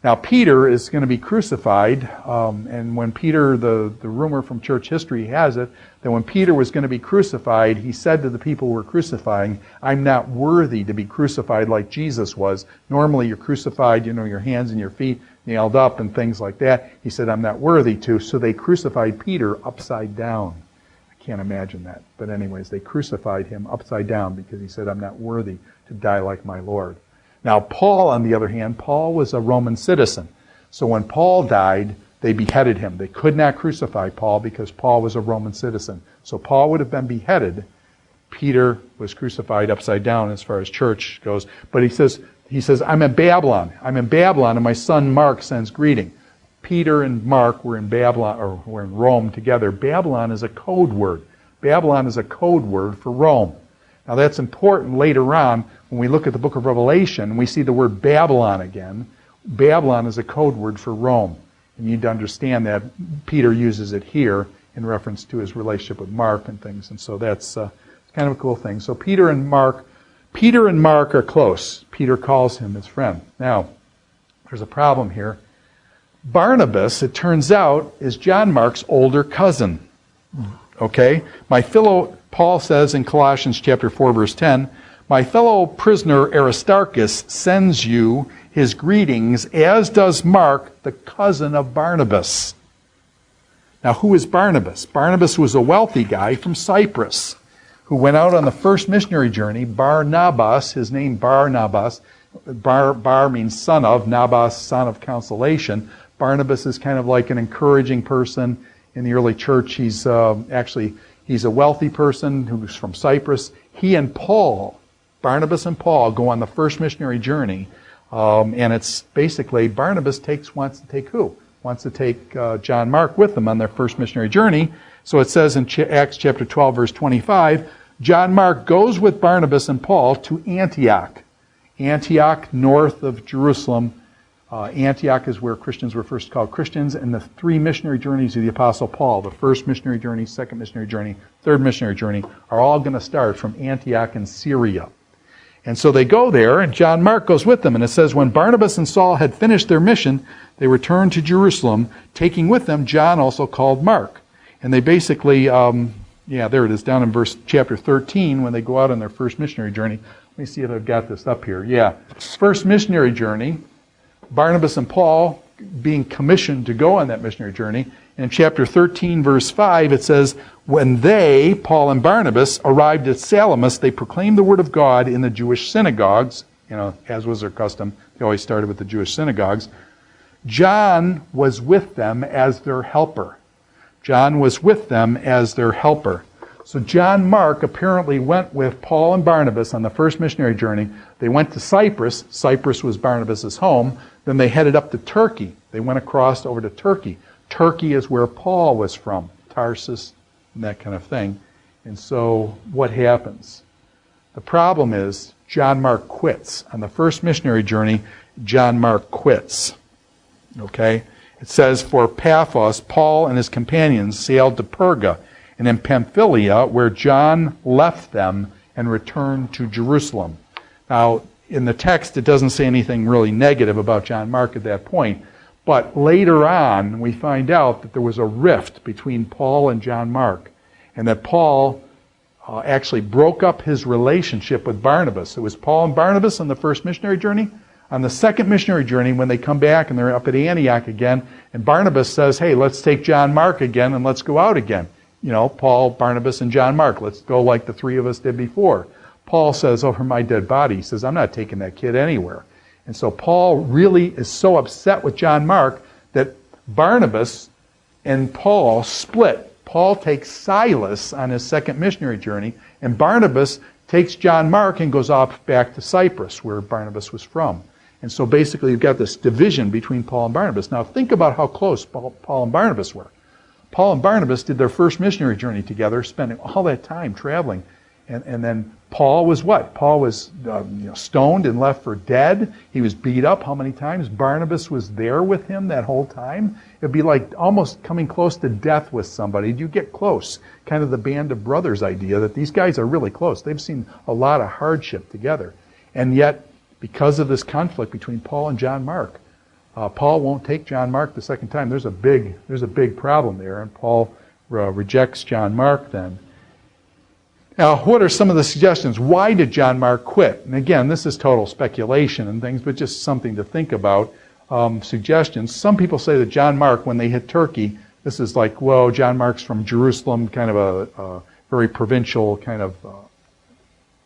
Now Peter is going to be crucified, and when Peter, the rumor from church history has it, that when Peter was going to be crucified, he said to the people who were crucifying, "I'm not worthy to be crucified like Jesus was. Normally you're crucified, your hands and your feet nailed up and things like that." He said, "I'm not worthy to." So they crucified Peter upside down. I can't imagine that. But anyways, they crucified him upside down because he said, "I'm not worthy to die like my Lord." Now, Paul, on the other hand, Paul was a Roman citizen. So when Paul died, they beheaded him. They could not crucify Paul because Paul was a Roman citizen. So Paul would have been beheaded. Peter was crucified upside down as far as church goes. But he says, "I'm in Babylon. I'm in Babylon, and my son Mark sends greeting." Peter and Mark were in Babylon, or were in Rome together. Babylon is a code word. Babylon is a code word for Rome. Now that's important later on when we look at the book of Revelation, we see the word Babylon again. Babylon is a code word for Rome. And you need to understand that Peter uses it here in reference to his relationship with Mark and things. And so that's kind of a cool thing. So Peter and Mark are close. Peter calls him his friend. Now, there's a problem here. Barnabas, it turns out, is John Mark's older cousin. Okay? Paul says in Colossians chapter 4, verse 10, "My fellow prisoner Aristarchus sends you his greetings, as does Mark, the cousin of Barnabas." Now, who is Barnabas? Barnabas was a wealthy guy from Cyprus who went out on the first missionary journey. Barnabas, his name Barnabas, Bar means son of, Nabas, son of consolation. Barnabas is kind of like an encouraging person in the early church. He's a wealthy person who's from Cyprus. He and Paul, Barnabas and Paul, go on the first missionary journey. And it's basically Barnabas wants to take who? Wants to take John Mark with them on their first missionary journey. So it says in Acts chapter 12, verse 25, John Mark goes with Barnabas and Paul to Antioch. Antioch, north of Jerusalem. Antioch is where Christians were first called Christians, and the three missionary journeys of the Apostle Paul, the first missionary journey, second missionary journey, third missionary journey, are all going to start from Antioch in Syria. And so they go there, and John Mark goes with them. And it says, when Barnabas and Saul had finished their mission, they returned to Jerusalem, taking with them John, also called Mark. And they basically, there it is, down in chapter 13, when they go out on their first missionary journey. Let me see if I've got this up here. Yeah, first missionary journey, Barnabas and Paul being commissioned to go on that missionary journey. And in chapter 13, verse 5, it says, when they, Paul and Barnabas, arrived at Salamis, they proclaimed the word of God in the Jewish synagogues. As was their custom, they always started with the Jewish synagogues. John was with them as their helper. John was with them as their helper. So John Mark apparently went with Paul and Barnabas on the first missionary journey. They went to Cyprus. Cyprus was Barnabas' home. Then they headed up to Turkey. They went across over to Turkey. Turkey is where Paul was from, Tarsus, and that kind of thing. And so what happens? The problem is John Mark quits. On the first missionary journey, John Mark quits. Okay? It says, for Paphos, Paul and his companions sailed to Perga, and in Pamphylia, where John left them and returned to Jerusalem. Now, in the text, it doesn't say anything really negative about John Mark at that point. But later on, we find out that there was a rift between Paul and John Mark, and that Paul actually broke up his relationship with Barnabas. It was Paul and Barnabas on the first missionary journey. On the second missionary journey, when they come back and they're up at Antioch again, and Barnabas says, hey, let's take John Mark again and let's go out again. Paul, Barnabas, and John Mark. Let's go like the three of us did before. Paul says, over my dead body, he says, I'm not taking that kid anywhere. And so Paul really is so upset with John Mark that Barnabas and Paul split. Paul takes Silas on his second missionary journey, and Barnabas takes John Mark and goes off back to Cyprus, where Barnabas was from. And so basically you've got this division between Paul and Barnabas. Now think about how close Paul and Barnabas were. Paul and Barnabas did their first missionary journey together, spending all that time traveling. And then Paul was what? Paul was stoned and left for dead. He was beat up how many times? Barnabas was there with him that whole time. It'd be like almost coming close to death with somebody. You get close. Kind of the band of brothers idea that these guys are really close. They've seen a lot of hardship together. And yet, because of this conflict between Paul and John Mark, Paul won't take John Mark the second time. There's a big problem there, and Paul rejects John Mark then. Now, what are some of the suggestions? Why did John Mark quit? And again, this is total speculation and things, but just something to think about. Suggestions. Some people say that John Mark, when they hit Turkey, this is like, well, John Mark's from Jerusalem, kind of a very provincial kind of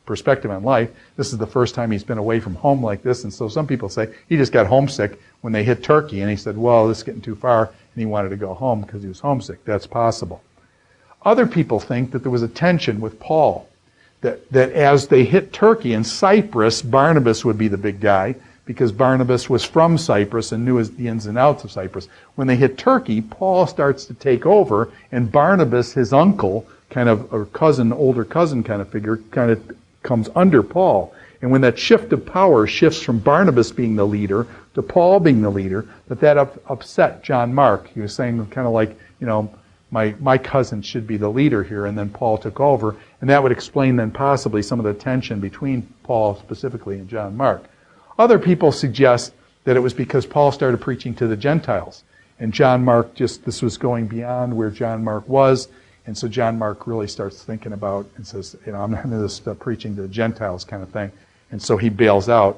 perspective on life. This is the first time he's been away from home like this, and so some people say he just got homesick when they hit Turkey, and he said, well, this is getting too far, and he wanted to go home because he was homesick. That's possible. Other people think that there was a tension with Paul, that as they hit Turkey and Cyprus, Barnabas would be the big guy, because Barnabas was from Cyprus and knew the ins and outs of Cyprus. When they hit Turkey, Paul starts to take over, and Barnabas, his uncle, kind of, or cousin, older cousin kind of figure, kind of comes under Paul. And when that shift of power shifts from Barnabas being the leader to Paul being the leader, that upset John Mark. He was saying kind of like, my cousin should be the leader here, and then Paul took over, and that would explain then possibly some of the tension between Paul specifically and John Mark. Other people suggest that it was because Paul started preaching to the Gentiles, and John Mark this was going beyond where John Mark was, and so John Mark really starts thinking about and says, I'm not going to preaching to the Gentiles kind of thing, and so he bails out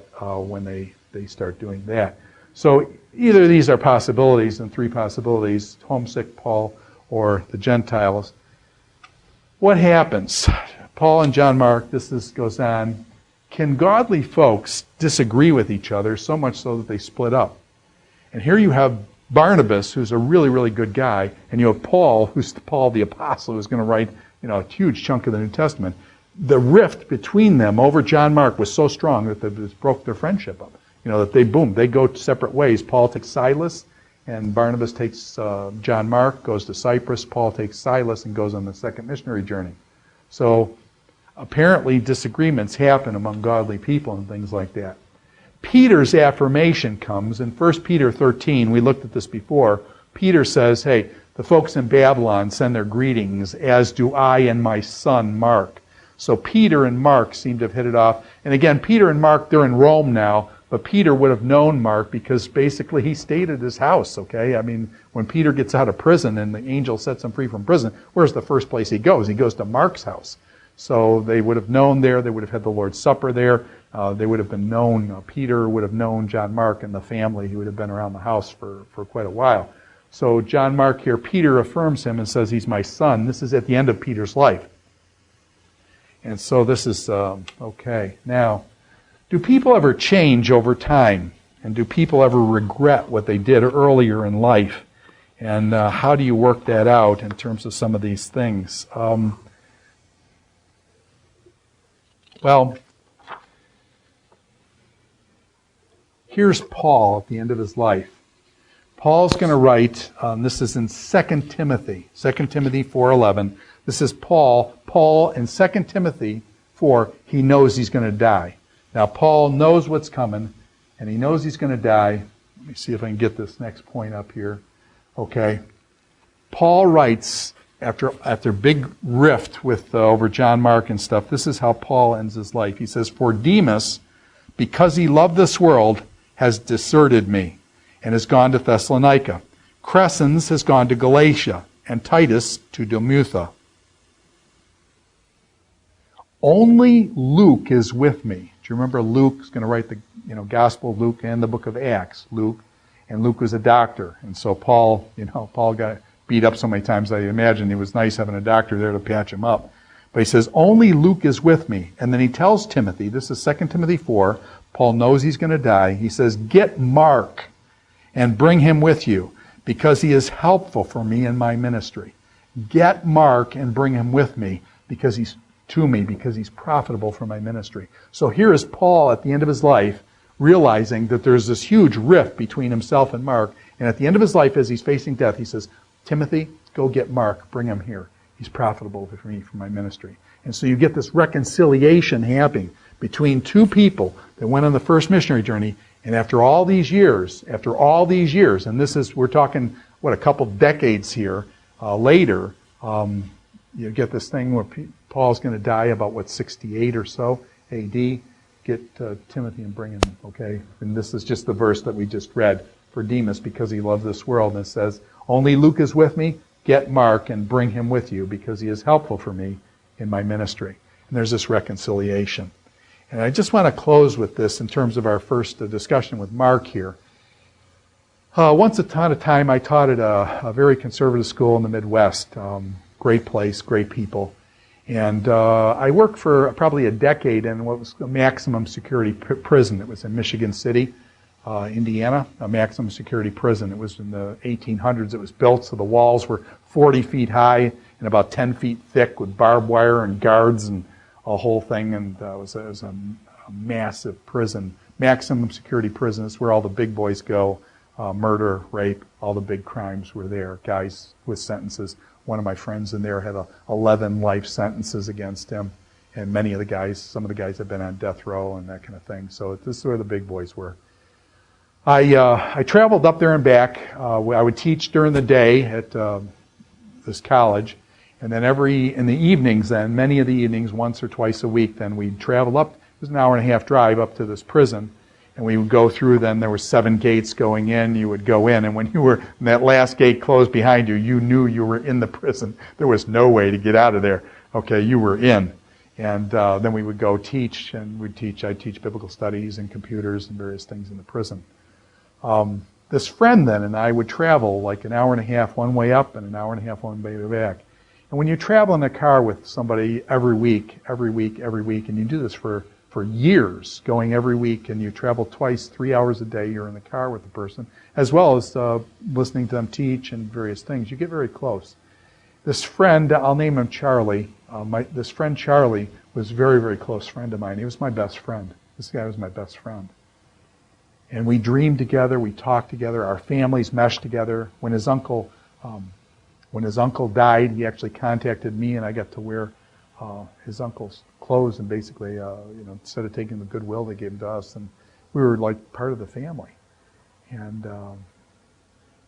when they start doing that. So either of these are possibilities, and three possibilities: homesick Paul, or the Gentiles. What happens? Paul and John Mark, this goes on. Can godly folks disagree with each other so much so that they split up? And here you have Barnabas, who's a really, really good guy, and you have Paul, who's Paul the Apostle, who's going to write a huge chunk of the New Testament. The rift between them over John Mark was so strong that it broke their friendship up. That they go separate ways. Paul takes Silas, and Barnabas takes John Mark, goes to Cyprus. Paul takes Silas and goes on the second missionary journey. So apparently disagreements happen among godly people and things like that. Peter's affirmation comes in 1 Peter 13. We looked at this before. Peter says, hey, the folks in Babylon send their greetings, as do I and my son Mark. So Peter and Mark seem to have hit it off. And again, Peter and Mark, they're in Rome now. But Peter would have known Mark because basically he stayed at his house, okay? I mean, when Peter gets out of prison and the angel sets him free from prison, where's the first place he goes? He goes to Mark's house. So they would have known there. They would have had the Lord's Supper there. They would have been known. Peter would have known John Mark and the family. He would have been around the house for quite a while. So John Mark here, Peter affirms him and says, he's my son. This is at the end of Peter's life. And so this is, okay. Now, do people ever change over time? And do people ever regret what they did earlier in life? And how do you work that out in terms of some of these things? Well, here's Paul at the end of his life. Paul's going to write, this is in 2 Timothy 4:11. This is Paul in 2 Timothy 4, he knows he's going to die. Now, Paul knows what's coming, and he knows he's going to die. Let me see if I can get this next point up here. Okay. Paul writes, after big rift with over John Mark and stuff, this is how Paul ends his life. He says, for Demas, because he loved this world, has deserted me and has gone to Thessalonica. Crescens has gone to Galatia, and Titus to Dalmatha. Only Luke is with me. Do you remember Luke's going to write the Gospel of Luke and the book of Acts? Luke was a doctor, and so Paul got beat up so many times. I imagine it was nice having a doctor there to patch him up. But he says, only Luke is with me. And then he tells Timothy, this is 2 Timothy 4, Paul knows he's going to die. He says, get Mark and bring him with you, because he is helpful for me in my ministry. Get Mark and bring him with me, because he's profitable for my ministry. So here is Paul at the end of his life, realizing that there's this huge rift between himself and Mark. And at the end of his life, as he's facing death, he says, Timothy, go get Mark, bring him here. He's profitable for me, for my ministry. And so you get this reconciliation happening between two people that went on the first missionary journey, and after all these years, and this is, we're talking, a couple decades here later, you get this thing where Paul's going to die about, 68 or so A.D., get Timothy and bring him, okay? And this is just the verse that we just read for Demas, because he loved this world, and it says, only Luke is with me, get Mark and bring him with you, because he is helpful for me in my ministry. And there's this reconciliation. And I just want to close with this in terms of our first discussion with Mark here. Once upon a time, I taught at a very conservative school in the Midwest. Great place, great people. And I worked for probably a decade in what was a maximum security prison. It was in Michigan City, Indiana, a maximum security prison. It was in the 1800s. It was built so the walls were 40 feet high and about 10 feet thick with barbed wire and guards and a whole thing. And it was a massive prison, maximum security prison. It's where all the big boys go. Murder, rape, all the big crimes were there. Guys with sentences. One of my friends in there had 11 life sentences against him. And some of the guys have been on death row and that kind of thing. So this is where the big boys were. I traveled up there and back. I would teach during the day at this college. And then in the evenings, many of the evenings, once or twice a week, then we'd travel up. It was an hour and a half drive up to this prison. And we would go through, then there were 7 gates going in. You would go in, and when that last gate closed behind you, you knew you were in the prison. There was no way to get out of there. Okay, you were in. And then we would go teach, and I'd teach biblical studies and computers and various things in the prison. This friend then and I would travel like an hour and a half one way up and an hour and a half one way back. And when you travel in a car with somebody every week, and you do this for years, going every week, and you travel twice, 3 hours a day, you're in the car with the person, as well as listening to them teach and various things, you get very close. This friend, I'll name him Charlie, this friend Charlie was a very, very close friend of mine. He was my best friend. This guy was my best friend. And we dreamed together, we talked together, our families meshed together. When his uncle died, he actually contacted me, and I got to wear his uncle's clothes, and basically, instead of taking the goodwill, they gave them to us, and we were like part of the family. And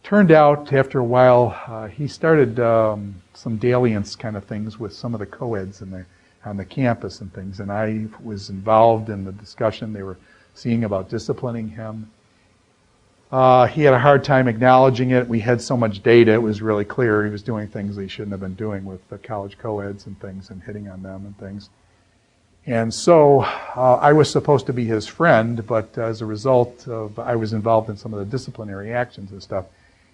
turned out, after a while, he started some dalliance kind of things with some of the co-eds on the campus and things, and I was involved in the discussion. They were seeing about disciplining him. He had a hard time acknowledging it. We had so much data, it was really clear he was doing things he shouldn't have been doing with the college co-eds and things, and hitting on them and things. And so I was supposed to be his friend, but as a result of I was involved in some of the disciplinary actions and stuff,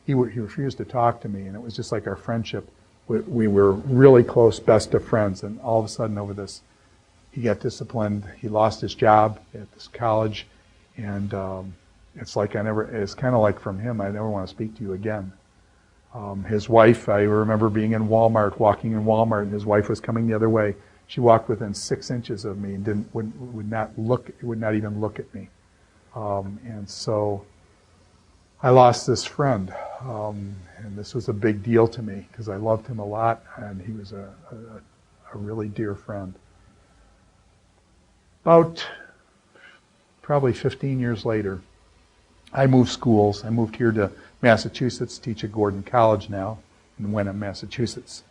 he refused to talk to me, and it was just like our friendship. We were really close, best of friends, and all of a sudden over this, he got disciplined. He lost his job at this college, and it's kind of like from him, I never want to speak to you again. His wife, I remember being in Walmart, walking in Walmart, and his wife was coming the other way. She walked within 6 inches of me and would not even look at me. And so I lost this friend. And this was a big deal to me because I loved him a lot, and he was a really dear friend. About probably 15 years later, I moved schools. I moved here to Massachusetts, teach at Gordon College now in Wenham, Massachusetts.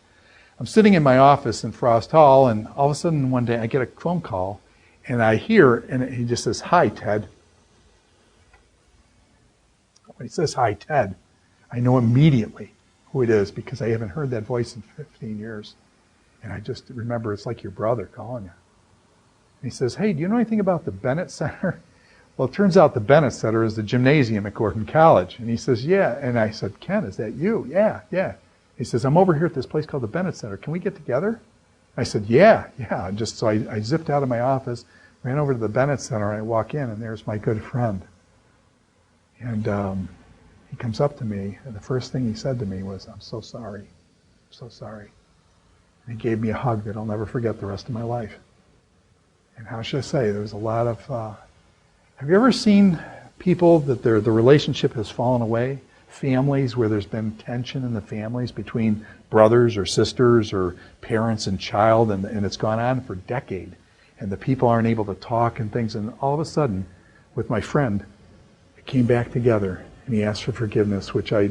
I'm sitting in my office in Frost Hall, and all of a sudden one day I get a phone call, and I hear, and he just says, "Hi, Ted." When he says, "Hi, Ted," I know immediately who it is because I haven't heard that voice in 15 years. And I just remember it's like your brother calling you. And he says, "Hey, do you know anything about the Bennett Center?" Well, it turns out the Bennett Center is the gymnasium at Gordon College. And he says, "Yeah." And I said, "Ken, is that you?" "Yeah." He says, "I'm over here at this place called the Bennett Center. Can we get together?" I said, yeah. Just so I zipped out of my office, ran over to the Bennett Center, and I walk in, and there's my good friend. And he comes up to me, and the first thing he said to me was, "I'm so sorry. I'm so sorry." And he gave me a hug that I'll never forget the rest of my life. And how should I say, there was a lot of... have you ever seen people that the relationship has fallen away? families where there's been tension in the families between brothers or sisters or parents and child, and it's gone on for a decade, and the people aren't able to talk and things, and all of a sudden, with my friend, it came back together, and he asked for forgiveness, which I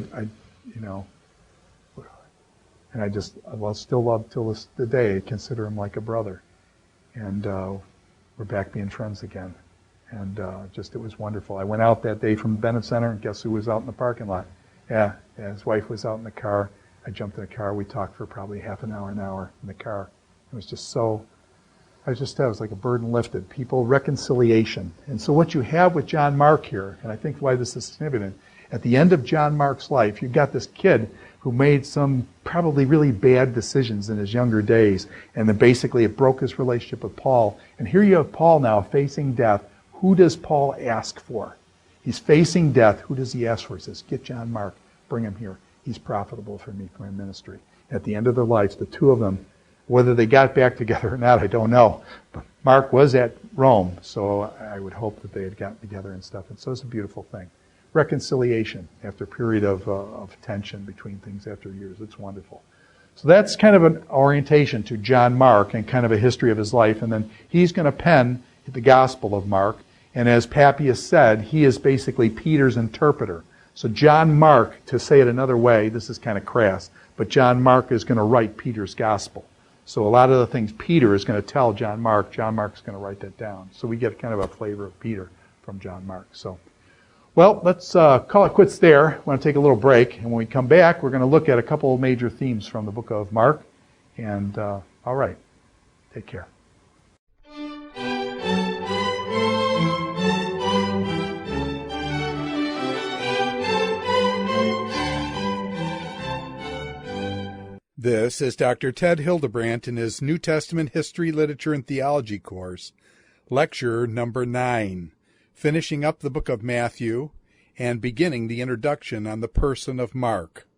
still love till this day. I consider him like a brother, and we're back being friends again. And it was wonderful. I went out that day from Bennett Center, and guess who was out in the parking lot? Yeah, his wife was out in the car. I jumped in the car. We talked for probably half an hour in the car. It was just so, it was like a burden lifted. People, reconciliation. And so what you have with John Mark here, and I think why this is significant, at the end of John Mark's life, you've got this kid who made some probably really bad decisions in his younger days, and then basically it broke his relationship with Paul. And here you have Paul now facing death. Who does Paul ask for? He's facing death. Who does he ask for? He says, get John Mark, bring him here. He's profitable for me, for my ministry. At the end of their lives, the two of them, whether they got back together or not, I don't know. But Mark was at Rome, so I would hope that they had gotten together and stuff. And so it's a beautiful thing. Reconciliation after a period of tension between things after years. It's wonderful. So that's kind of an orientation to John Mark and kind of a history of his life. And then he's going to pen the Gospel of Mark. And as Papias said, he is basically Peter's interpreter. So John Mark, to say it another way, this is kind of crass, but John Mark is going to write Peter's Gospel. So a lot of the things Peter is going to tell John Mark's going to write that down. So we get kind of a flavor of Peter from John Mark. So, well, let's call it quits there. We're going to take a little break. And when we come back, we're going to look at a couple of major themes from the book of Mark. And, all right, take care. This is Dr. Ted Hildebrandt in his New Testament History, Literature, and Theology course, lecture number 9, finishing up the book of Matthew and beginning the introduction on the person of Mark.